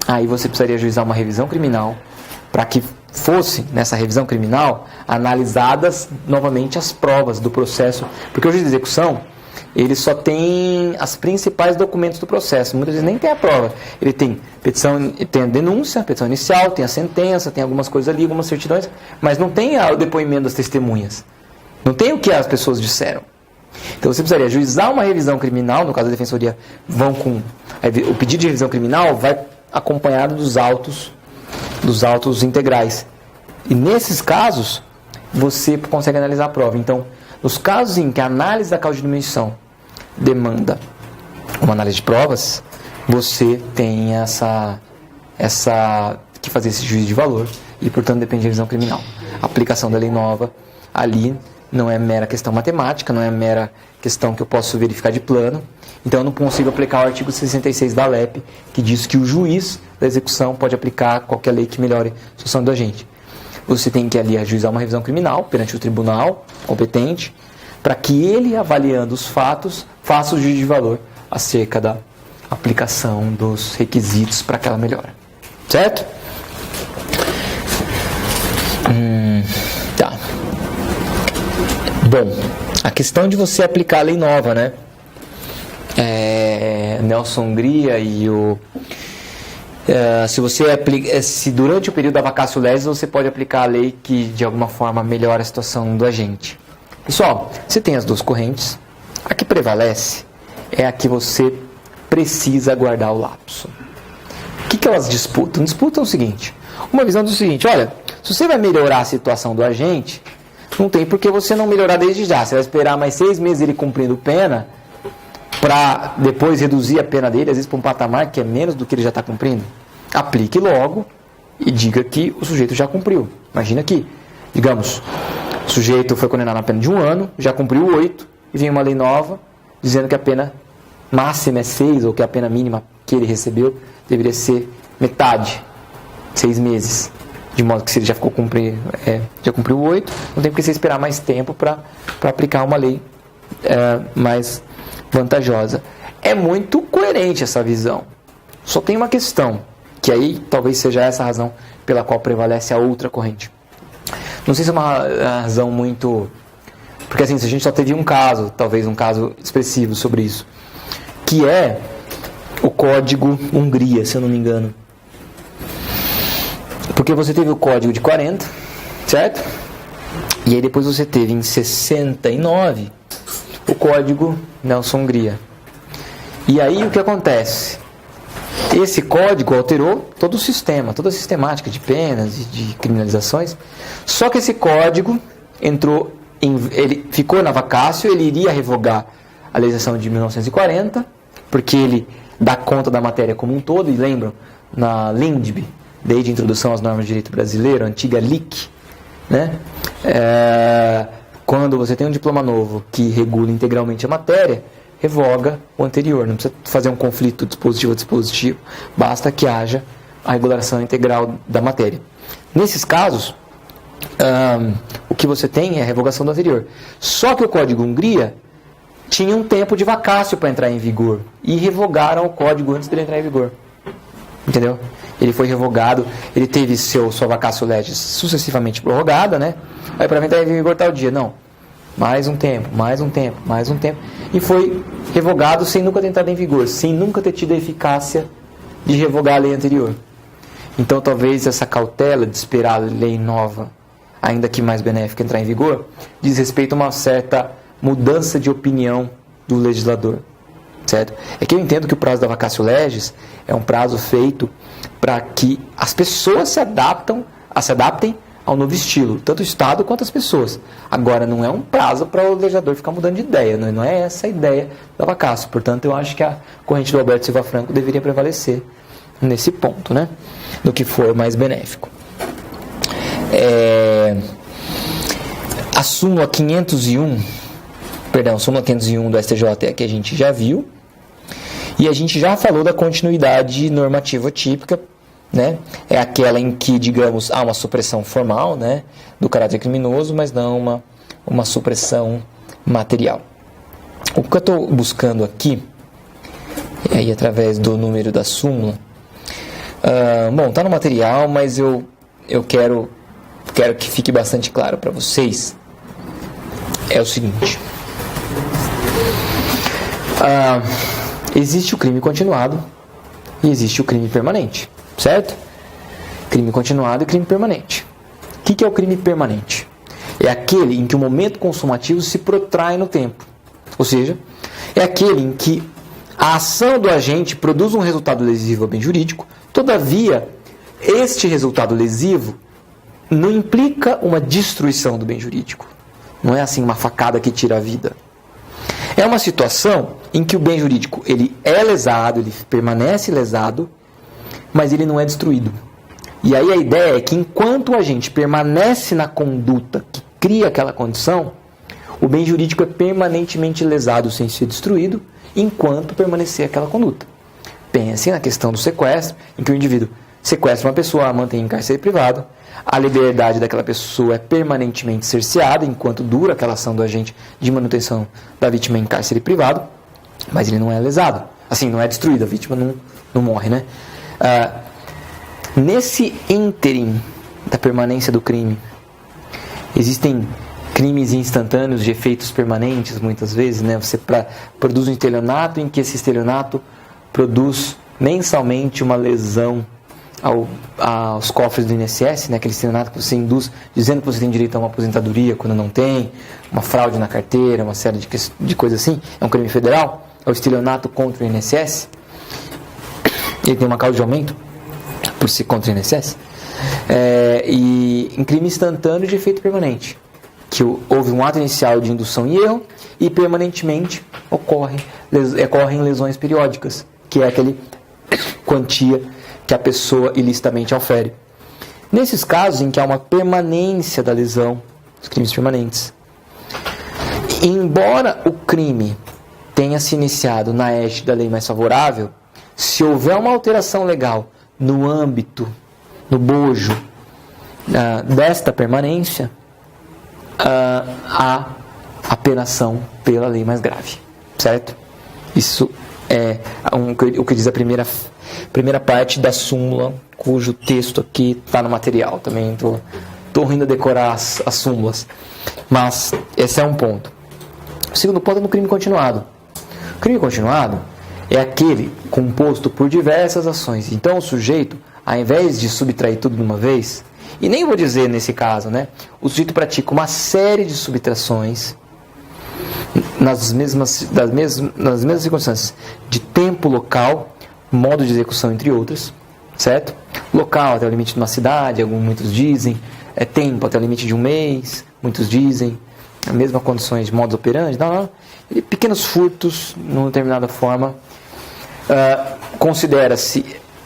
[SPEAKER 1] aí você precisaria ajuizar uma revisão criminal para que fosse, nessa revisão criminal, analisadas novamente as provas do processo, porque o juiz de execução, ele só tem os principais documentos do processo, muitas vezes nem tem a prova, ele tem petição, tem a denúncia, petição inicial, tem a sentença, tem algumas coisas ali, algumas certidões, mas não tem o depoimento das testemunhas, não tem o que as pessoas disseram. Então você precisaria ajuizar uma revisão criminal, no caso da defensoria, o pedido de revisão criminal vai acompanhado dos autos integrais. E nesses casos, você consegue analisar a prova. Então, nos casos em que a análise da causa de diminuição demanda uma análise de provas, você tem que fazer esse juízo de valor e, portanto, depende da revisão criminal. A aplicação da lei nova ali não é mera questão matemática, não é mera questão que eu posso verificar de plano. Então eu não consigo aplicar o artigo 66 da LEP, que diz que o juiz da execução pode aplicar qualquer lei que melhore a situação do agente. Você tem que ali ajuizar uma revisão criminal perante o tribunal competente, para que ele, avaliando os fatos, faça o juízo de valor acerca da aplicação dos requisitos para aquela melhora. Certo? Tá. Bom, a questão de você aplicar a lei nova, né? Nelson Hungria e o... se durante o período da vacatio legis você pode aplicar a lei que de alguma forma melhora a situação do agente. Pessoal, você tem as duas correntes. A que prevalece é a que você precisa guardar o lapso. O que elas disputam? Disputam o seguinte: uma visão do seguinte: olha, se você vai melhorar a situação do agente, não tem por que você não melhorar desde já. Você vai esperar mais 6 meses ele cumprindo pena para depois reduzir a pena dele, às vezes para um patamar que é menos do que ele já está cumprindo. Aplique logo e diga que o sujeito já cumpriu. Imagina que, digamos, o sujeito foi condenado a pena de 1 ano, já cumpriu 8, e vem uma lei nova dizendo que a pena máxima é 6, ou que a pena mínima que ele recebeu deveria ser metade, 6 meses. De modo que se ele já já cumpriu 8, não tem por que você esperar mais tempo para aplicar uma lei mais vantajosa. É muito coerente essa visão. Só tem uma questão, que aí talvez seja essa a razão pela qual prevalece a outra corrente. Não sei se é uma razão muito... Porque assim, se a gente só teve um caso, talvez um caso expressivo sobre isso, que é o Código Hungria, se eu não me engano. Porque você teve o Código de 40, certo? E aí depois você teve em 69 o Código Nelson Hungria. E aí o que acontece? Esse código alterou todo o sistema, toda a sistemática de penas e de criminalizações. Só que esse código ele ficou na vacatio, ele iria revogar a legislação de 1940, porque ele dá conta da matéria como um todo. E lembram, na LINDB, Lei de Introdução às Normas de Direito Brasileiro, a antiga LIC, né? Quando você tem um diploma novo que regula integralmente a matéria, revoga o anterior. Não precisa fazer um conflito dispositivo a dispositivo, basta que haja a regulação integral da matéria. Nesses casos, o que você tem é a revogação do anterior. Só que o Código Hungria tinha um tempo de vacatio para entrar em vigor, e revogaram o código antes dele entrar em vigor. Entendeu? Ele foi revogado, ele teve sua vacatio legis sucessivamente prorrogada, né? Aí para entrar em vigor tal dia, não. Mais um tempo, e foi revogado sem nunca ter entrado em vigor, sem nunca ter tido a eficácia de revogar a lei anterior. Então talvez essa cautela de esperar a lei nova, ainda que mais benéfica, entrar em vigor, diz respeito a uma certa mudança de opinião do legislador. Certo? É que eu entendo que o prazo da vacatio legis é um prazo feito para que as pessoas se adaptem ao novo estilo, tanto o Estado quanto as pessoas. Agora, não é um prazo para o legislador ficar mudando de ideia, não é essa a ideia da vacatio. Portanto, eu acho que a corrente do Alberto Silva Franco deveria prevalecer nesse ponto, né? Do que for mais benéfico. A súmula 501 do STJ que a gente já viu, e a gente já falou da continuidade normativa típica, né? É aquela em que, digamos, há uma supressão formal, né, do caráter criminoso, mas não uma supressão material. O que eu estou buscando aqui, e aí através do número da súmula, está no material, mas eu quero que fique bastante claro para vocês, é o seguinte: existe o crime continuado e existe o crime permanente, certo? Crime continuado e crime permanente. O que é o crime permanente? É aquele em que o momento consumativo se protrai no tempo. Ou seja, é aquele em que a ação do agente produz um resultado lesivo ao bem jurídico, todavia, este resultado lesivo não implica uma destruição do bem jurídico. Não é assim uma facada que tira a vida. É uma situação em que o bem jurídico ele é lesado, ele permanece lesado, mas ele não é destruído. E aí a ideia é que enquanto a gente permanece na conduta que cria aquela condição, o bem jurídico é permanentemente lesado sem ser destruído, enquanto permanecer aquela conduta. Pense na questão do sequestro, em que o indivíduo sequestra uma pessoa, a mantém em cárcere privado, a liberdade daquela pessoa é permanentemente cerceada, enquanto dura aquela ação do agente de manutenção da vítima em cárcere privado, mas ele não é lesado. Assim, não é destruído, a vítima não morre, né? Nesse ínterim da permanência do crime, existem crimes instantâneos de efeitos permanentes, muitas vezes, né? Você produz um estelionato em que esse estelionato produz mensalmente uma lesão aos cofres do INSS, né? Aquele estelionato que você induz dizendo que você tem direito a uma aposentadoria quando não tem, uma fraude na carteira, uma série de coisas assim. É um crime federal, é o estelionato contra o INSS. Ele tem uma causa de aumento por ser contra o INSS. E em crime instantâneo de efeito permanente, que houve um ato inicial de indução e erro e permanentemente ocorrem lesões periódicas, que é aquele quantia que a pessoa ilicitamente aufere. Nesses casos em que há uma permanência da lesão, os crimes permanentes, embora o crime tenha se iniciado na égide da lei mais favorável, se houver uma alteração legal no âmbito, no bojo desta permanência, há apenação pela lei mais grave, certo? Isso é o que diz a primeira parte da súmula, cujo texto aqui está no material. Também estou rindo a decorar as súmulas, mas esse é um ponto. O segundo ponto é no crime continuado. O crime continuado é aquele composto por diversas ações. Então o sujeito, ao invés de subtrair tudo de uma vez, e nem vou dizer nesse caso, né, o sujeito pratica uma série de subtrações nas mesmas circunstâncias de tempo, local, modo de execução, entre outras, certo? Local até o limite de uma cidade, muitos dizem, tempo até o limite de um mês, muitos dizem, a mesma condições de modus operandi, e pequenos furtos, numa determinada forma,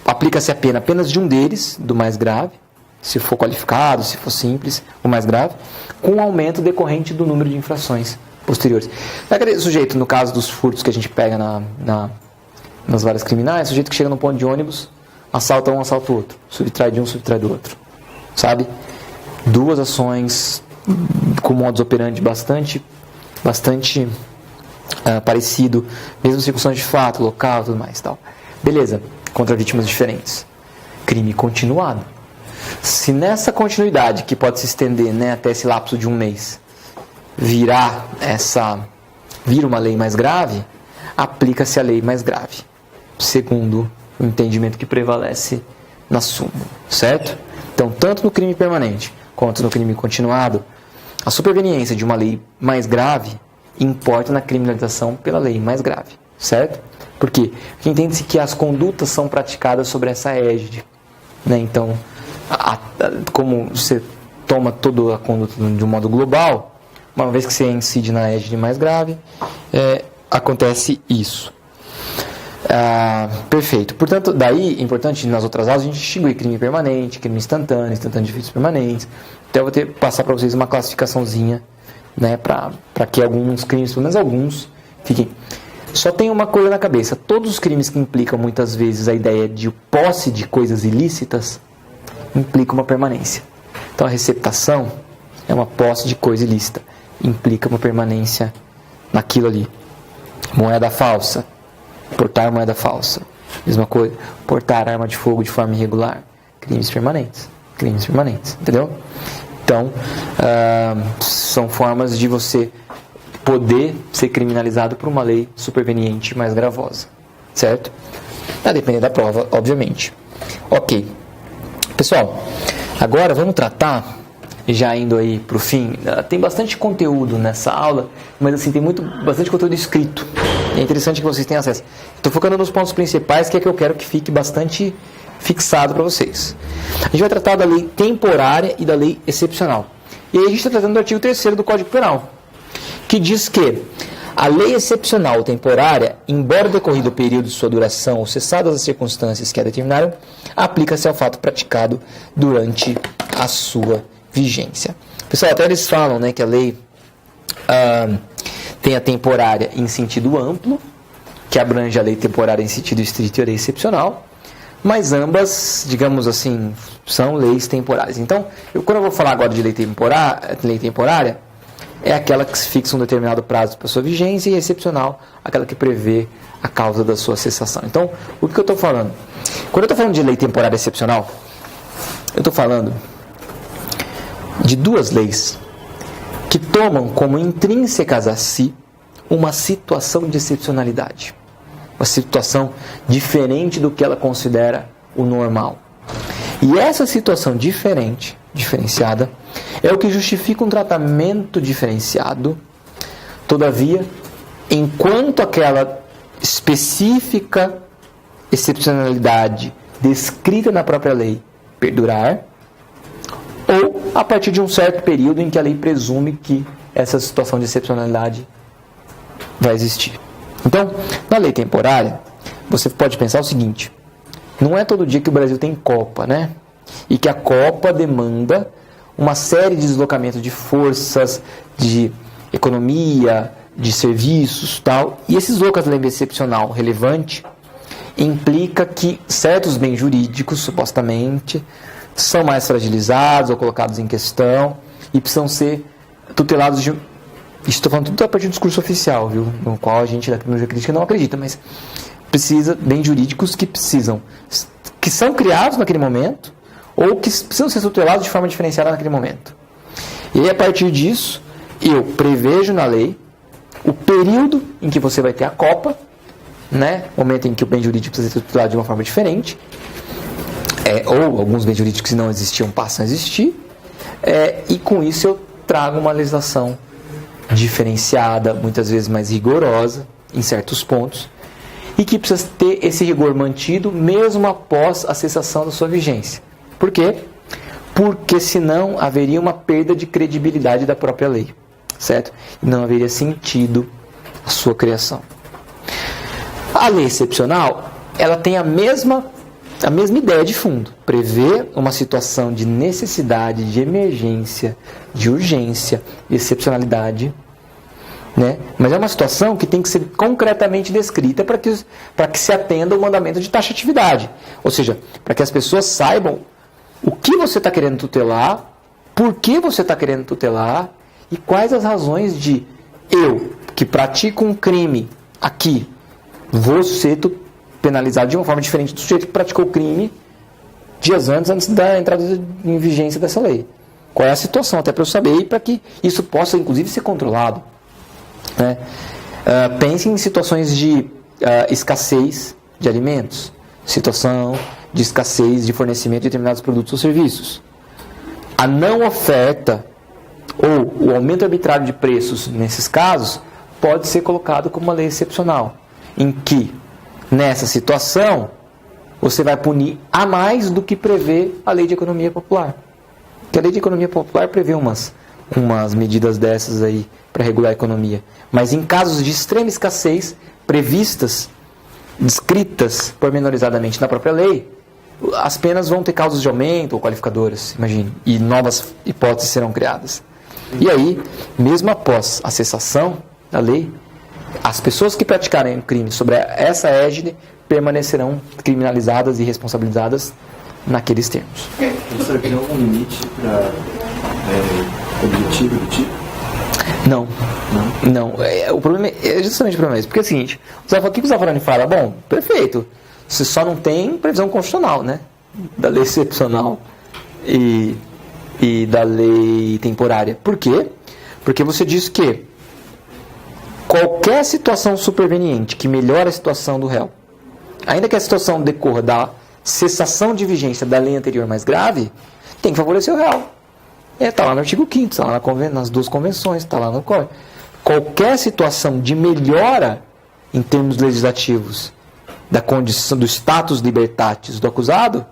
[SPEAKER 1] aplica-se a pena apenas de um deles, do mais grave, se for qualificado, se for simples, o mais grave, com um aumento decorrente do número de infrações posteriores. Aquele sujeito, no caso dos furtos que a gente pega nas varas criminais, sujeito que chega no ponto de ônibus, assalta um, assalta o outro, subtrai de um, subtrai do outro, sabe? Duas ações com modus operandi bastante parecido, mesmo circunstância de fato, local, tudo mais, tal. Beleza, contra vítimas diferentes. Crime continuado. Se nessa continuidade, que pode se estender, né, até esse lapso de um mês, vira uma lei mais grave, aplica-se a lei mais grave, segundo o entendimento que prevalece na súmula, certo? Então, tanto no crime permanente quanto no crime continuado, a superveniência de uma lei mais grave importa na criminalização pela lei mais grave, certo? Por quê? Porque entende-se que as condutas são praticadas sobre essa égide, né? Então, como você toma toda a conduta de um modo global, uma vez que você incide na égide mais grave, acontece isso. Perfeito. Portanto, daí é importante nas outras aulas a gente distinguir crime permanente, crime instantâneo de efeitos permanentes. Então eu vou passar para vocês uma classificaçãozinha, né, para que alguns crimes, pelo menos alguns, fiquem. Só tem uma coisa na cabeça: todos os crimes que implicam muitas vezes a ideia de posse de coisas ilícitas implicam uma permanência. Então a receptação é uma posse de coisa ilícita, implica uma permanência naquilo ali. Moeda falsa, portar moeda falsa, mesma coisa. Portar arma de fogo de forma irregular, crimes permanentes, entendeu? Então, são formas de você poder ser criminalizado por uma lei superveniente mais gravosa, certo? A depender da prova, obviamente. Ok. Pessoal, agora vamos tratar, já indo aí para o fim, tem bastante conteúdo nessa aula, mas assim, tem bastante conteúdo escrito. É interessante que vocês tenham acesso. Estou focando nos pontos principais, que é que eu quero que fique bastante fixado para vocês. A gente vai tratar da lei temporária e da lei excepcional. E aí a gente está tratando do artigo 3º do Código Penal, que diz que A lei excepcional ou temporária, embora decorrido o período de sua duração ou cessadas as circunstâncias que a determinaram, aplica-se ao fato praticado durante a sua vigência. Pessoal, até eles falam, né, que a lei tem a temporária em sentido amplo, que abrange a lei temporária em sentido estrito e a lei excepcional, mas ambas, digamos assim, são leis temporárias. Então, quando eu vou falar agora de lei temporária, é aquela que fixa um determinado prazo para sua vigência, e excepcional, aquela que prevê a causa da sua cessação. Então, o que eu estou falando? Quando eu estou falando de lei temporária excepcional, eu estou falando de duas leis que tomam como intrínsecas a si uma situação de excepcionalidade. Uma situação diferente do que ela considera o normal. E essa situação diferenciada, é o que justifica um tratamento diferenciado. Todavia, enquanto aquela específica excepcionalidade descrita na própria lei perdurar, ou a partir de um certo período em que a lei presume que essa situação de excepcionalidade vai existir. Então, na lei temporária, você pode pensar o seguinte: não é todo dia que o Brasil tem Copa, né? E que a Copa demanda uma série de deslocamentos de forças, de economia, de serviços, tal. E esses deslocamentos da lei excepcional relevante implica que certos bens jurídicos, supostamente, são mais fragilizados ou colocados em questão e precisam ser tutelados de... Estou falando tudo a partir do discurso oficial, viu? No qual a gente da tecnologia crítica não acredita, mas precisa bens jurídicos que são criados naquele momento ou que precisam ser tutelados de forma diferenciada naquele momento. E aí, a partir disso, eu prevejo na lei o período em que você vai ter a Copa, né? Momento em que o bem jurídico precisa ser tutelado de uma forma diferente, ou alguns bens jurídicos que não existiam passam a existir, e com isso eu trago uma legislação diferenciada, muitas vezes mais rigorosa em certos pontos, e que precisa ter esse rigor mantido mesmo após a cessação da sua vigência. Por quê? Porque senão haveria uma perda de credibilidade da própria lei, certo? E não haveria sentido a sua criação. A lei excepcional, ela tem a mesma ideia de fundo, prevê uma situação de necessidade, de emergência, de urgência, de excepcionalidade, né? Mas é uma situação que tem que ser concretamente descrita para que se atenda ao mandamento de taxatividade. Ou seja, para que as pessoas saibam o que você está querendo tutelar, por que você está querendo tutelar e quais as razões de eu, que pratico um crime aqui, vou ser penalizado de uma forma diferente do sujeito que praticou o crime dias antes da entrada em vigência dessa lei. Qual é a situação, até para eu saber e para que isso possa, inclusive, ser controlado. Né? Pense em situações de escassez de alimentos, situação de escassez de fornecimento de determinados produtos ou serviços. A não oferta ou o aumento arbitrário de preços, nesses casos, pode ser colocado como uma lei excepcional, em que, nessa situação, você vai punir a mais do que prevê a lei de economia popular. Porque a lei de economia popular prevê umas medidas dessas aí para regular a economia. Mas em casos de extrema escassez, previstas, descritas pormenorizadamente na própria lei, as penas vão ter causas de aumento ou qualificadoras, imagine, e novas hipóteses serão criadas. E aí, mesmo após a cessação da lei, as pessoas que praticarem o crime sobre essa égide permanecerão criminalizadas e responsabilizadas naqueles termos.
[SPEAKER 2] Você tem algum limite para objetivo do tipo?
[SPEAKER 1] Não. O problema é justamente o problema isso. Porque é o seguinte, o que o Zaffarani fala? Bom, perfeito. Você só não tem previsão constitucional, né? Da lei excepcional e da lei temporária. Por quê? Porque você diz que qualquer situação superveniente que melhore a situação do réu, ainda que a situação decorra da cessação de vigência da lei anterior mais grave, tem que favorecer o réu. Está lá no artigo 5º, está lá nas duas convenções, está lá no COR. Qualquer situação de melhora em termos legislativos da condição do status libertatis do acusado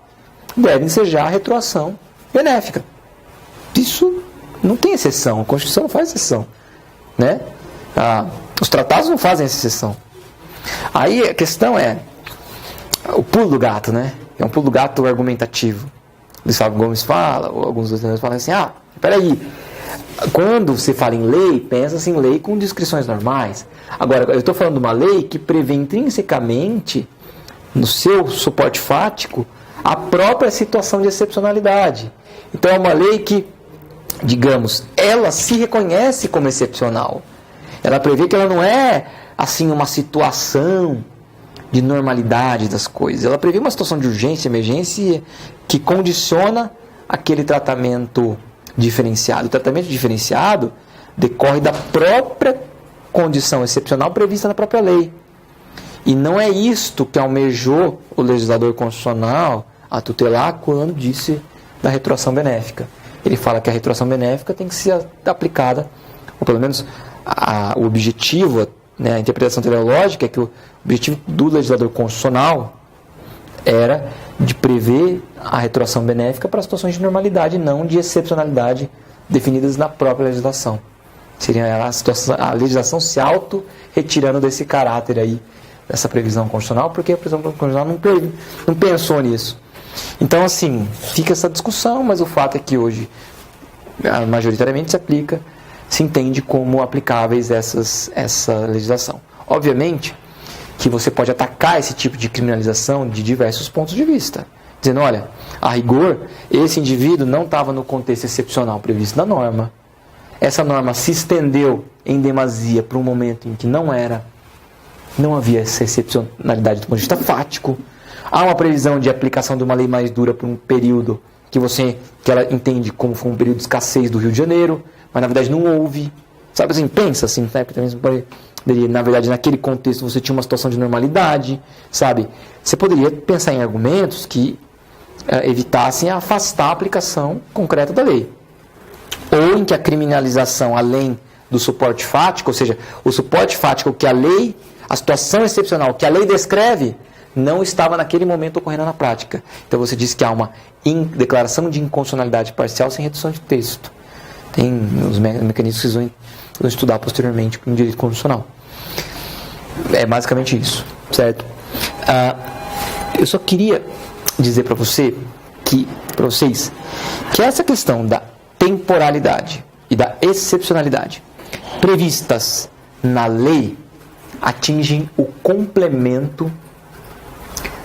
[SPEAKER 1] deve ensejar a retroação benéfica. Isso não tem exceção, a Constituição não faz exceção, né? Os tratados não fazem essa exceção. Aí a questão é o pulo do gato, né? É um pulo do gato argumentativo. Luiz Fábio Gomes fala, ou alguns outros falam assim, peraí, quando você fala em lei, pensa-se em lei com descrições normais. Agora, eu estou falando de uma lei que prevê intrinsecamente, no seu suporte fático, a própria situação de excepcionalidade. Então é uma lei que, digamos, ela se reconhece como excepcional. Ela prevê que ela não é, assim, uma situação de normalidade das coisas. Ela prevê uma situação de urgência, emergência, que condiciona aquele tratamento diferenciado. O tratamento diferenciado decorre da própria condição excepcional prevista na própria lei. E não é isto que almejou o legislador constitucional a tutelar quando disse da retroação benéfica. Ele fala que a retroação benéfica tem que ser aplicada, ou pelo menos o objetivo, né, a interpretação teleológica é que o objetivo do legislador constitucional era de prever a retroação benéfica para situações de normalidade, não de excepcionalidade definidas na própria legislação. Seria a legislação se auto-retirando desse caráter aí, dessa previsão constitucional, porque a previsão constitucional não pensou nisso. Então, assim, fica essa discussão, mas o fato é que hoje, majoritariamente, se entende como aplicáveis essa legislação. Obviamente que você pode atacar esse tipo de criminalização de diversos pontos de vista, dizendo, olha, a rigor, esse indivíduo não estava no contexto excepcional previsto na norma, essa norma se estendeu em demasia para um momento em que não havia essa excepcionalidade do ponto de vista fático, há uma previsão de aplicação de uma lei mais dura por um período que ela entende como foi um período de escassez do Rio de Janeiro, mas na verdade não houve, sabe assim, pensa assim, né? Porque também na verdade naquele contexto você tinha uma situação de normalidade, sabe? Você poderia pensar em argumentos que evitassem afastar a aplicação concreta da lei, ou em que a criminalização além do suporte fático, ou seja, o suporte fático que a situação excepcional que a lei descreve, não estava naquele momento ocorrendo na prática. Então você diz que há uma declaração de inconstitucionalidade parcial sem redução de texto. Tem os mecanismos que vocês vão estudar posteriormente no direito constitucional. É basicamente isso, certo? Eu só queria dizer para vocês que essa questão da temporalidade e da excepcionalidade previstas na lei atingem o complemento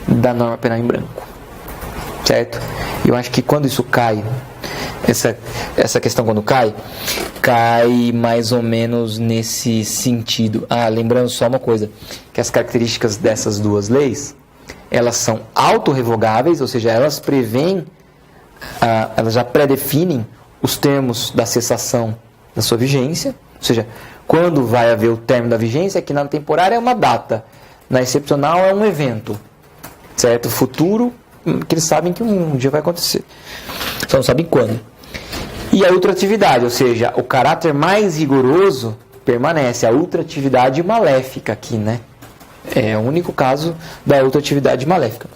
[SPEAKER 1] da norma penal em branco, certo? Eu acho que quando isso cai, essa questão quando cai mais ou menos nesse sentido. Lembrando só uma coisa, que as características dessas duas leis, elas são autorrevogáveis, ou seja, elas prevêem, elas já predefinem os termos da cessação da sua vigência, ou seja, quando vai haver o término da vigência, que na temporária é uma data, na excepcional é um evento, certo? Futuro, que eles sabem que um dia vai acontecer, só não sabem quando. E a ultratividade, ou seja, o caráter mais rigoroso permanece, a ultratividade maléfica aqui, né? É o único caso da ultratividade maléfica.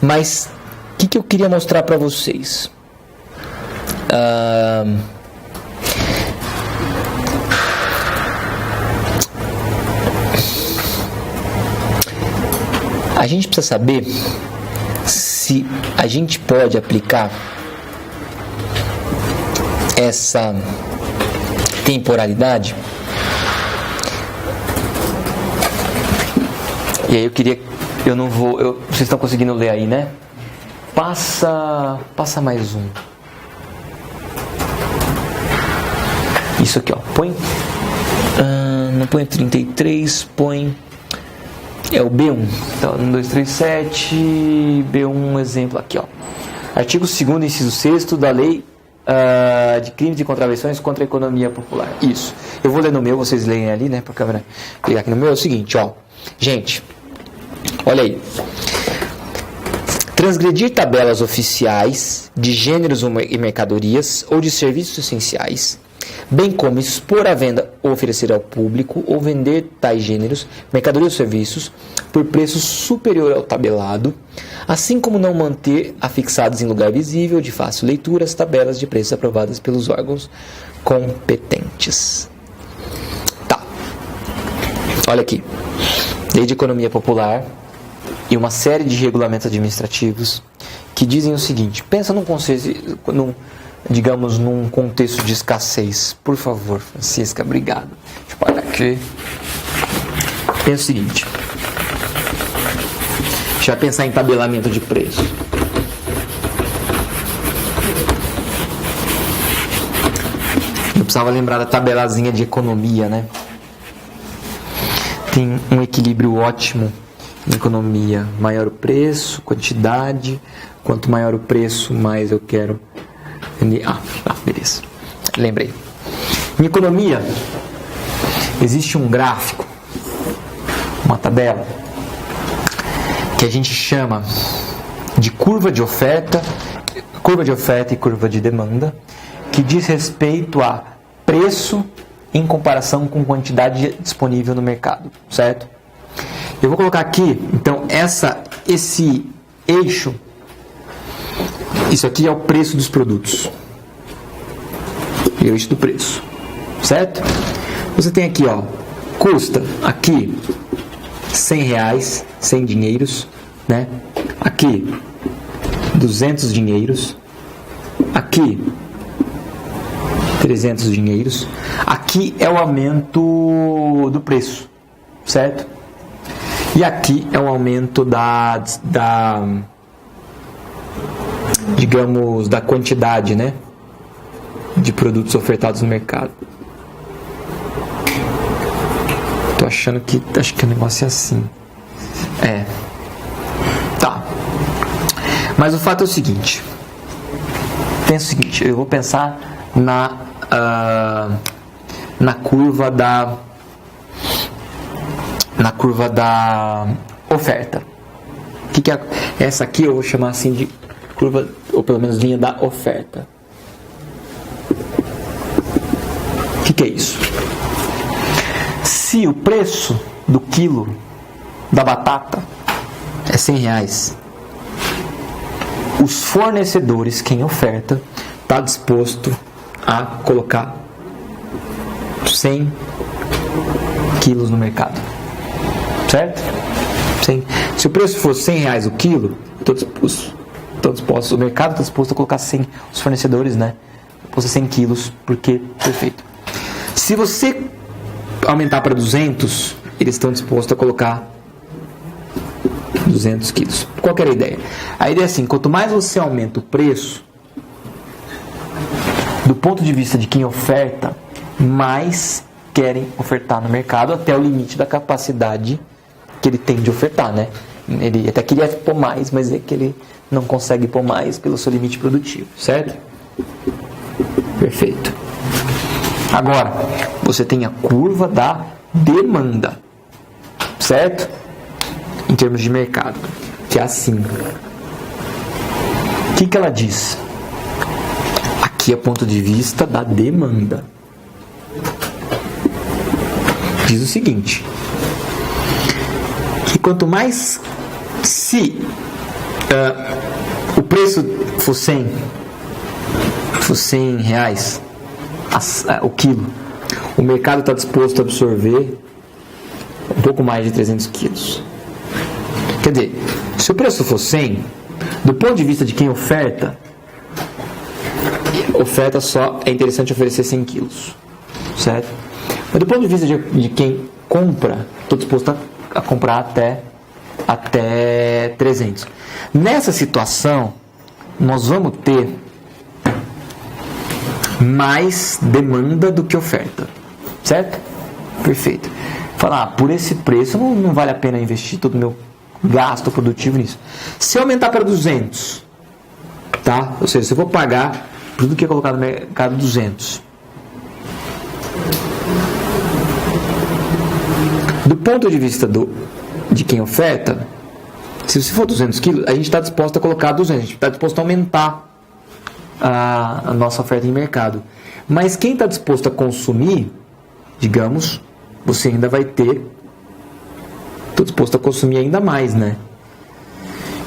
[SPEAKER 1] Mas o que eu queria mostrar para vocês? A gente precisa saber se a gente pode aplicar essa temporalidade. E aí vocês estão conseguindo ler aí, né? Passa mais um. Isso aqui, ó. Não põe 33, põe. É o B1. Então, 1, 2, 3, 7. B1, exemplo aqui, ó. Artigo 2º, inciso 6º da lei de crimes e contravenções contra a economia popular. Isso. Eu vou ler no meu, vocês leem ali, né? Para a câmera pegar aqui no meu. É o seguinte, ó. Gente, olha aí. Transgredir tabelas oficiais de gêneros e mercadorias ou de serviços essenciais, bem como expor à venda ou oferecer ao público ou vender tais gêneros, mercadorias ou serviços por preço superior ao tabelado, assim como não manter afixados em lugar visível de fácil leitura as tabelas de preços aprovadas pelos órgãos competentes. Tá. Olha aqui. Lei de Economia Popular e uma série de regulamentos administrativos que dizem o seguinte. Pensa digamos, num contexto de escassez. Por favor, Francisca, obrigado. Deixa eu parar aqui. Pensa o seguinte. Deixa eu pensar em tabelamento de preço. Eu precisava lembrar da tabelazinha de economia, né? Tem um equilíbrio ótimo em economia. Maior o preço, quantidade. Quanto maior o preço, mais eu quero. Beleza. Lembrei. Em economia, existe um gráfico, uma tabela, que a gente chama de curva de oferta e curva de demanda, que diz respeito a preço em comparação com quantidade disponível no mercado, certo? Eu vou colocar aqui, então, esse eixo, isso aqui é o preço dos produtos, e o eixo do preço, certo? Você tem aqui, ó, custa aqui R$100, 100 dinheiros, né? Aqui 200 dinheiros, aqui 300 dinheiros. Aqui é o aumento do preço, certo? E aqui é o aumento digamos, da quantidade, né, de produtos ofertados no mercado. Acho que o negócio é assim. Tá. Mas o fato é o seguinte. Pensa o seguinte, eu vou pensar na curva da oferta. Que é essa aqui? Eu vou chamar assim de curva, ou pelo menos linha da oferta. O que é isso? Se o preço do quilo da batata é R$100, os fornecedores, quem oferta, está disposto a colocar 100 quilos no mercado, certo? Se o preço fosse R$100 o quilo, o mercado está disposto a colocar 100, os fornecedores, né? Disposto a 100 quilos, porque perfeito. Se você aumentar para 200, eles estão dispostos a colocar 200 quilos. Qual que era a ideia? A ideia é assim, quanto mais você aumenta o preço, do ponto de vista de quem oferta, mais querem ofertar no mercado até o limite da capacidade que ele tem de ofertar, né? Ele até queria pôr mais, mas é que ele não consegue pôr mais pelo seu limite produtivo, certo? Perfeito. Agora, você tem a curva da demanda, certo? Em termos de mercado, que é assim. O que ela diz? Aqui é ponto de vista da demanda. Diz o seguinte, que quanto mais, se o preço for 100 reais o quilo, o mercado está disposto a absorver um pouco mais de 300 quilos. Quer dizer, se o preço for 100, do ponto de vista de quem oferta só é interessante oferecer 100 quilos, certo? Mas do ponto de vista de quem compra, estou disposto a comprar até 300. Nessa situação, nós vamos ter mais demanda do que oferta, certo? Perfeito. Falar, por esse preço não vale a pena investir todo o meu gasto produtivo nisso. Se eu aumentar para 200, tá? Ou seja, se eu vou pagar tudo que é colocado no mercado 200, do ponto de vista de quem oferta, se for 200 quilos, a gente está disposto a colocar 200, a gente está disposto a aumentar a nossa oferta em mercado. Mas quem está disposto a consumir, digamos, você ainda vai ter, estou disposto a consumir ainda mais, né?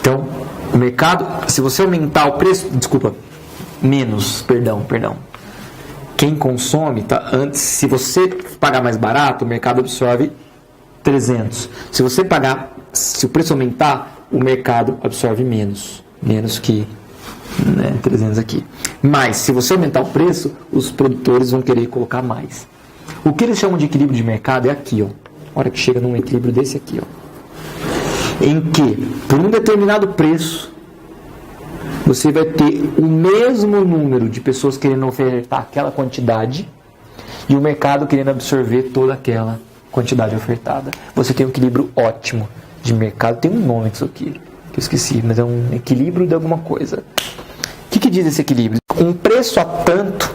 [SPEAKER 1] Então, o mercado, se você aumentar o preço, perdão. Quem consome, tá, antes, se você pagar mais barato, o mercado absorve 300. Se o preço aumentar, o mercado absorve menos que 300 aqui. Mas, se você aumentar o preço, os produtores vão querer colocar mais. O que eles chamam de equilíbrio de mercado é aqui, ó. A hora que chega num equilíbrio desse aqui, ó. Em que, por um determinado preço, você vai ter o mesmo número de pessoas querendo ofertar aquela quantidade e o mercado querendo absorver toda aquela quantidade ofertada. Você tem um equilíbrio ótimo de mercado. Tem um nome disso aqui, que eu esqueci, mas é um equilíbrio de alguma coisa. O que diz esse equilíbrio? Com um preço a tanto,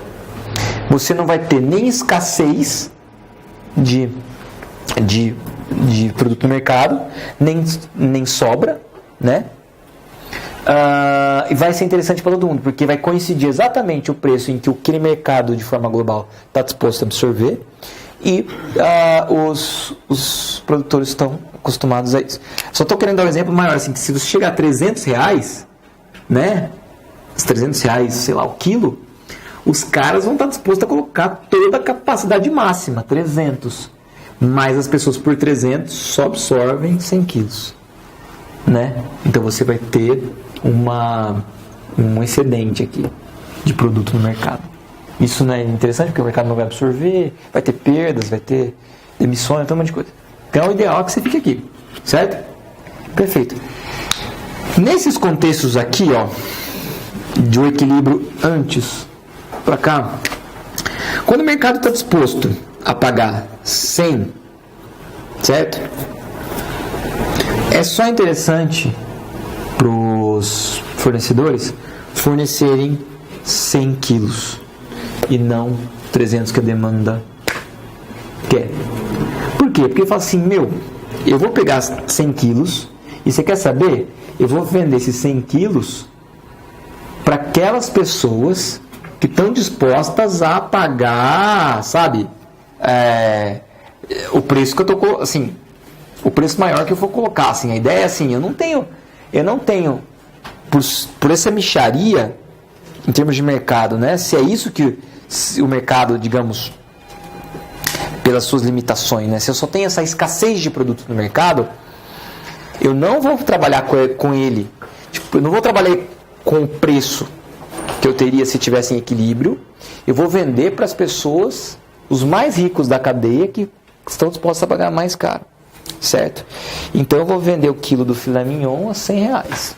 [SPEAKER 1] você não vai ter nem escassez de produto no mercado, nem sobra, né? E vai ser interessante para todo mundo, porque vai coincidir exatamente o preço em que aquele mercado, de forma global, está disposto a absorver, e os produtores estão acostumados a isso. Só estou querendo dar um exemplo maior, assim, que se você chegar a R$300, né? Os R$300, sei lá, o quilo, os caras vão estar dispostos a colocar toda a capacidade máxima, 300. Mas as pessoas por 300 só absorvem 100 quilos, né? Então você vai ter um excedente aqui de produto no mercado. Isso não é interessante porque o mercado não vai absorver, vai ter perdas, vai ter demissões, tem um monte de coisa. Então o ideal é que você fique aqui, certo? Perfeito. Nesses contextos aqui, ó, de um equilíbrio antes para cá, quando o mercado está disposto a pagar 100, certo? É só interessante para os fornecedores fornecerem 100 quilos e não 300 que a demanda quer. Por quê? Porque fala assim, eu vou pegar 100 quilos e você quer saber? Eu vou vender esses 100 quilos para aquelas pessoas que estão dispostas a pagar, sabe, o preço que eu tô, assim, o preço maior que eu vou colocar, assim, a ideia é assim, eu não tenho, por essa mixaria, em termos de mercado, né, se é isso que o mercado, digamos, pelas suas limitações, né, se eu só tenho essa escassez de produto no mercado, eu não vou trabalhar com ele, tipo, eu não vou trabalhar com o preço que eu teria se tivesse em equilíbrio, eu vou vender para as pessoas, os mais ricos da cadeia, que estão dispostos a pagar mais caro, certo? Então eu vou vender o quilo do filé mignon a R$100.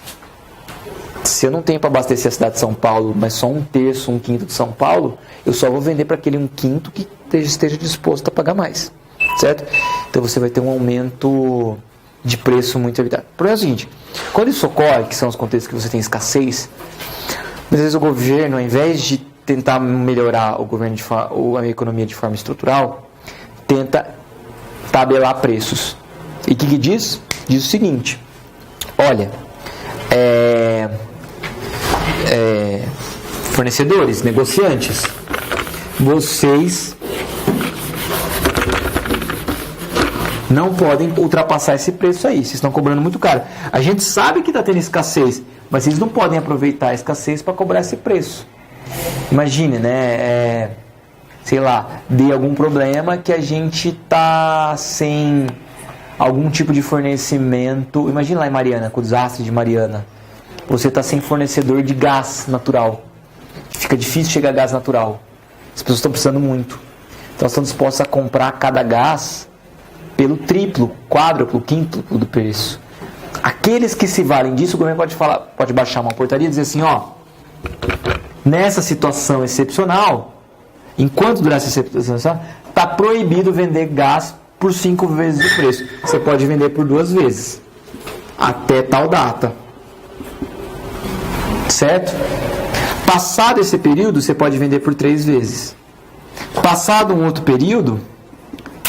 [SPEAKER 1] Se eu não tenho para abastecer a cidade de São Paulo, mas só 1/3, 1/5 de São Paulo, eu só vou vender para aquele 1/5 que esteja disposto a pagar mais, certo? Então você vai ter um aumento de preço muito evitado. O problema é o seguinte, quando isso ocorre, que são os contextos que você tem escassez, às vezes o governo, ao invés de tentar melhorar a economia de forma estrutural, tenta tabelar preços. E o que diz? Diz o seguinte, olha, fornecedores, negociantes, vocês não podem ultrapassar esse preço aí, vocês estão cobrando muito caro. A gente sabe que está tendo escassez, mas vocês não podem aproveitar a escassez para cobrar esse preço. Imagine, né? Sei lá, dê algum problema que a gente está sem algum tipo de fornecimento. Imagine lá em Mariana, com o desastre de Mariana. Você está sem fornecedor de gás natural. Fica difícil chegar a gás natural. As pessoas estão precisando muito. Então elas estão dispostas a comprar cada gás pelo triplo, quádruplo, quíntuplo do preço. Aqueles que se valem disso, o governo pode baixar uma portaria e dizer assim, ó, nessa situação excepcional, enquanto durar essa situação, está proibido vender gás por 5 vezes o preço. Você pode vender por 2 vezes, até tal data. Certo? Passado esse período, você pode vender por 3 vezes. Passado um outro período,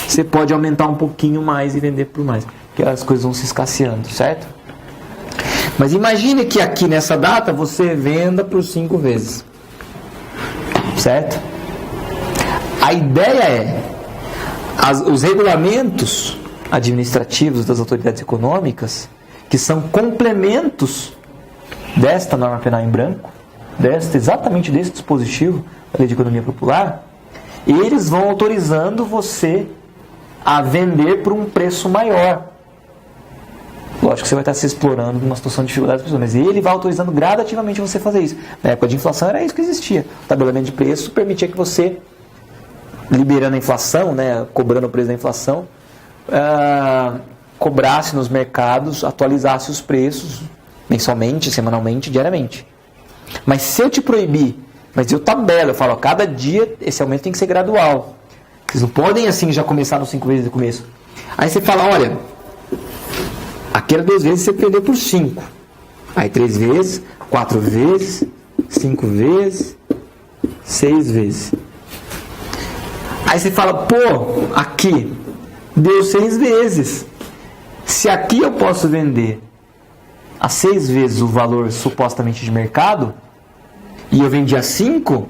[SPEAKER 1] você pode aumentar um pouquinho mais e vender por mais, porque as coisas vão se escasseando, certo? Mas imagine que aqui nessa data você venda por 5 vezes, certo? A ideia é, os regulamentos administrativos das autoridades econômicas, que são complementos desta norma penal em branco, exatamente desse dispositivo da Lei de Economia Popular, eles vão autorizando você a vender por um preço maior. Lógico que você vai estar se explorando numa situação de dificuldade das pessoas, mas ele vai autorizando gradativamente você fazer isso. Na época de inflação era isso que existia. O tabelamento de preço permitia que você, liberando a inflação, né, cobrando o preço da inflação, cobrasse nos mercados, atualizasse os preços mensalmente, semanalmente, diariamente. Mas se eu te proibir, mas eu tabelo, eu falo, a cada dia esse aumento tem que ser gradual. Vocês não podem assim já começar nos 5 vezes do começo. Aí você fala, olha, aquelas 2 vezes você perdeu por 5. Aí 3 vezes, 4 vezes, 5 vezes, 6 vezes. Aí você fala, pô, aqui deu 6 vezes. Se aqui eu posso vender a 6 vezes o valor supostamente de mercado, e eu vendi a 5,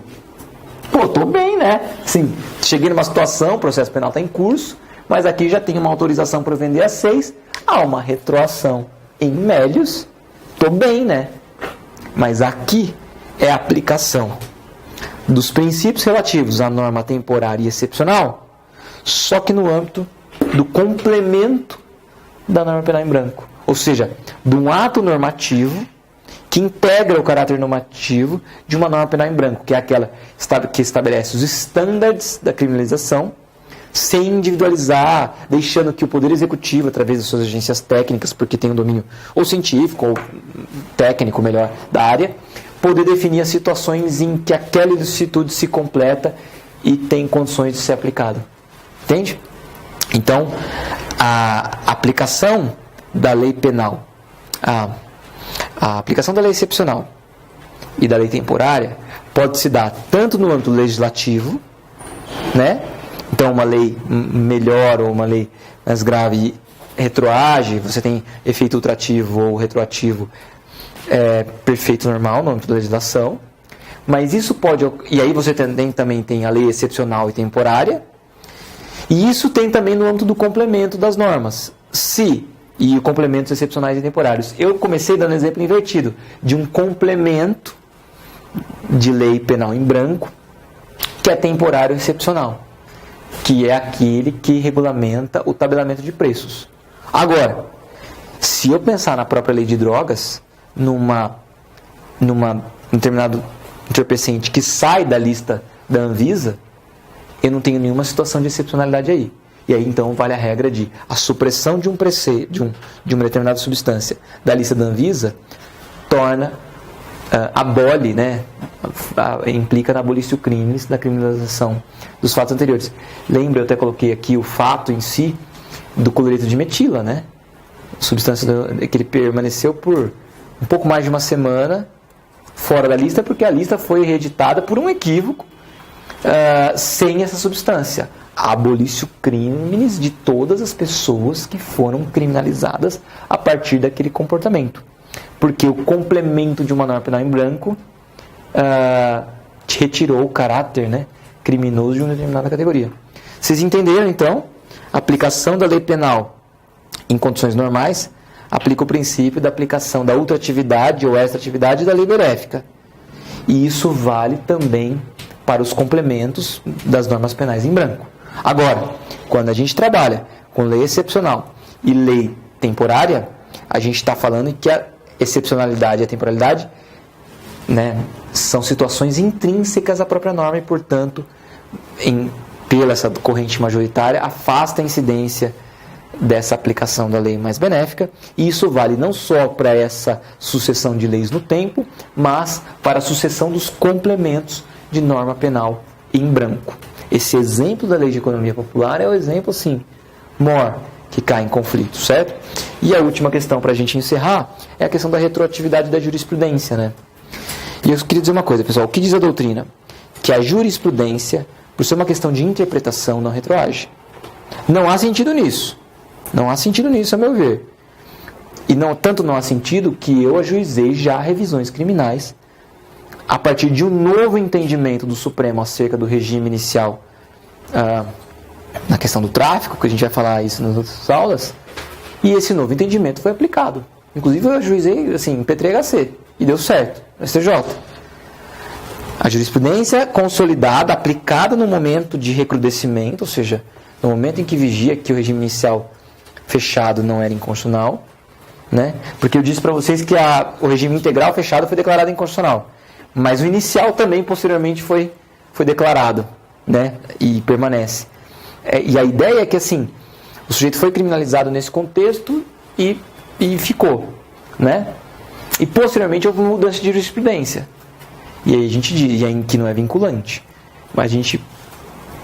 [SPEAKER 1] pô, tô bem, né? Sim, cheguei numa situação, o processo penal está em curso, mas aqui já tem uma autorização para vender a 6, há uma retroação em médios, tô bem, né? Mas aqui é a aplicação dos princípios relativos à norma temporária e excepcional, só que no âmbito do complemento da norma penal em branco. Ou seja, de um ato normativo que integra o caráter normativo de uma norma penal em branco, que é aquela que estabelece os estándares da criminalização, sem individualizar, deixando que o Poder Executivo, através das suas agências técnicas, porque tem um domínio ou científico ou técnico, melhor, da área, poder definir as situações em que aquela ilicitude se completa e tem condições de ser aplicada. Entende? Então, a aplicação da lei penal, a aplicação da lei excepcional e da lei temporária pode se dar tanto no âmbito legislativo, né? Então, uma lei melhor ou uma lei mais grave retroage, você tem efeito ultrativo ou retroativo, perfeito normal no âmbito da legislação, mas isso pode... E aí você também tem a lei excepcional e temporária, e isso tem também no âmbito do complemento das normas. E complementos excepcionais e temporários. Eu comecei dando exemplo invertido, de um complemento de lei penal em branco, que é temporário excepcional, que é aquele que regulamenta o tabelamento de preços. Agora, se eu pensar na própria lei de drogas, num determinado entorpecente que sai da lista da Anvisa, eu não tenho nenhuma situação de excepcionalidade aí. E aí, então, vale a regra de a supressão de de uma determinada substância da lista da Anvisa torna, abole, né, implica na abolição crimes, na criminalização dos fatos anteriores. Lembra, eu até coloquei aqui o fato em si do cloreto de metila, né? Substância que ele permaneceu por um pouco mais de uma semana fora da lista, porque a lista foi reeditada por um equívoco, sem essa substância. Abolício crimes de todas as pessoas que foram criminalizadas a partir daquele comportamento. Porque o complemento de uma norma penal em branco retirou o caráter, né, criminoso de uma determinada categoria. Vocês entenderam, então? A aplicação da lei penal em condições normais aplica o princípio da aplicação da ultratividade ou extratividade da lei benéfica. E isso vale também para os complementos das normas penais em branco. Agora, quando a gente trabalha com lei excepcional e lei temporária, a gente está falando que a excepcionalidade e a temporalidade, né, são situações intrínsecas à própria norma e, portanto, pela essa corrente majoritária, afasta a incidência dessa aplicação da lei mais benéfica, e isso vale não só para essa sucessão de leis no tempo, mas para a sucessão dos complementos de norma penal em branco. Esse exemplo da lei de economia popular é o exemplo, assim, maior que cai em conflito, certo? E a última questão para a gente encerrar é a questão da retroatividade da jurisprudência, né? E eu queria dizer uma coisa, pessoal, o que diz a doutrina? Que a jurisprudência, por ser uma questão de interpretação, não retroage. Não há sentido nisso. Não há sentido nisso, a meu ver. E tanto não há sentido que eu ajuizei já revisões criminais a partir de um novo entendimento do Supremo acerca do regime inicial na questão do tráfico, que a gente vai falar isso nas outras aulas, e esse novo entendimento foi aplicado. Inclusive eu ajuizei assim, em P3HC, e deu certo, no STJ. A jurisprudência consolidada, aplicada no momento de recrudescimento, ou seja, no momento em que vigia que o regime inicial fechado não era inconstitucional, né? Porque eu disse para vocês que o regime integral fechado foi declarado inconstitucional, mas o inicial também posteriormente foi declarado, né? E permanece. E a ideia é que assim, o sujeito foi criminalizado nesse contexto e ficou, né? E posteriormente houve uma mudança de jurisprudência. E aí a gente diz que não é vinculante, mas a gente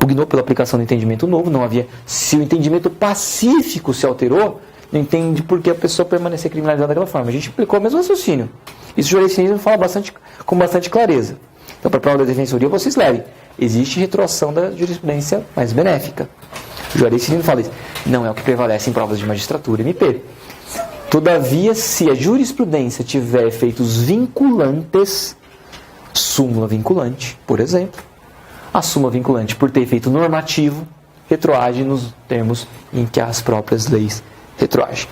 [SPEAKER 1] pugnou pela aplicação do entendimento novo, não havia. Se o entendimento pacífico se alterou, não entende por que a pessoa permanecer criminalizada daquela forma. A gente aplicou o mesmo raciocínio. Isso o juridicismo fala com bastante clareza. Então, para a prova da defensoria, vocês levem. Existe retroação da jurisprudência mais benéfica. O juridicismo fala isso. Não é o que prevalece em provas de magistratura MP. Todavia, se a jurisprudência tiver efeitos vinculantes, súmula vinculante, por exemplo, a súmula vinculante, por ter efeito normativo, retroage nos termos em que as próprias leis retroagem.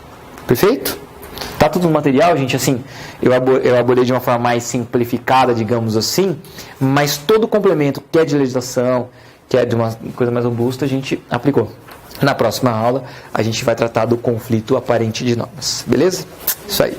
[SPEAKER 1] Perfeito? Tá tudo no material, gente, assim, eu elaborei de uma forma mais simplificada, digamos assim, mas todo o complemento que é de legislação, que é de uma coisa mais robusta, a gente aplicou. Na próxima aula, a gente vai tratar do conflito aparente de normas. Beleza? Isso aí.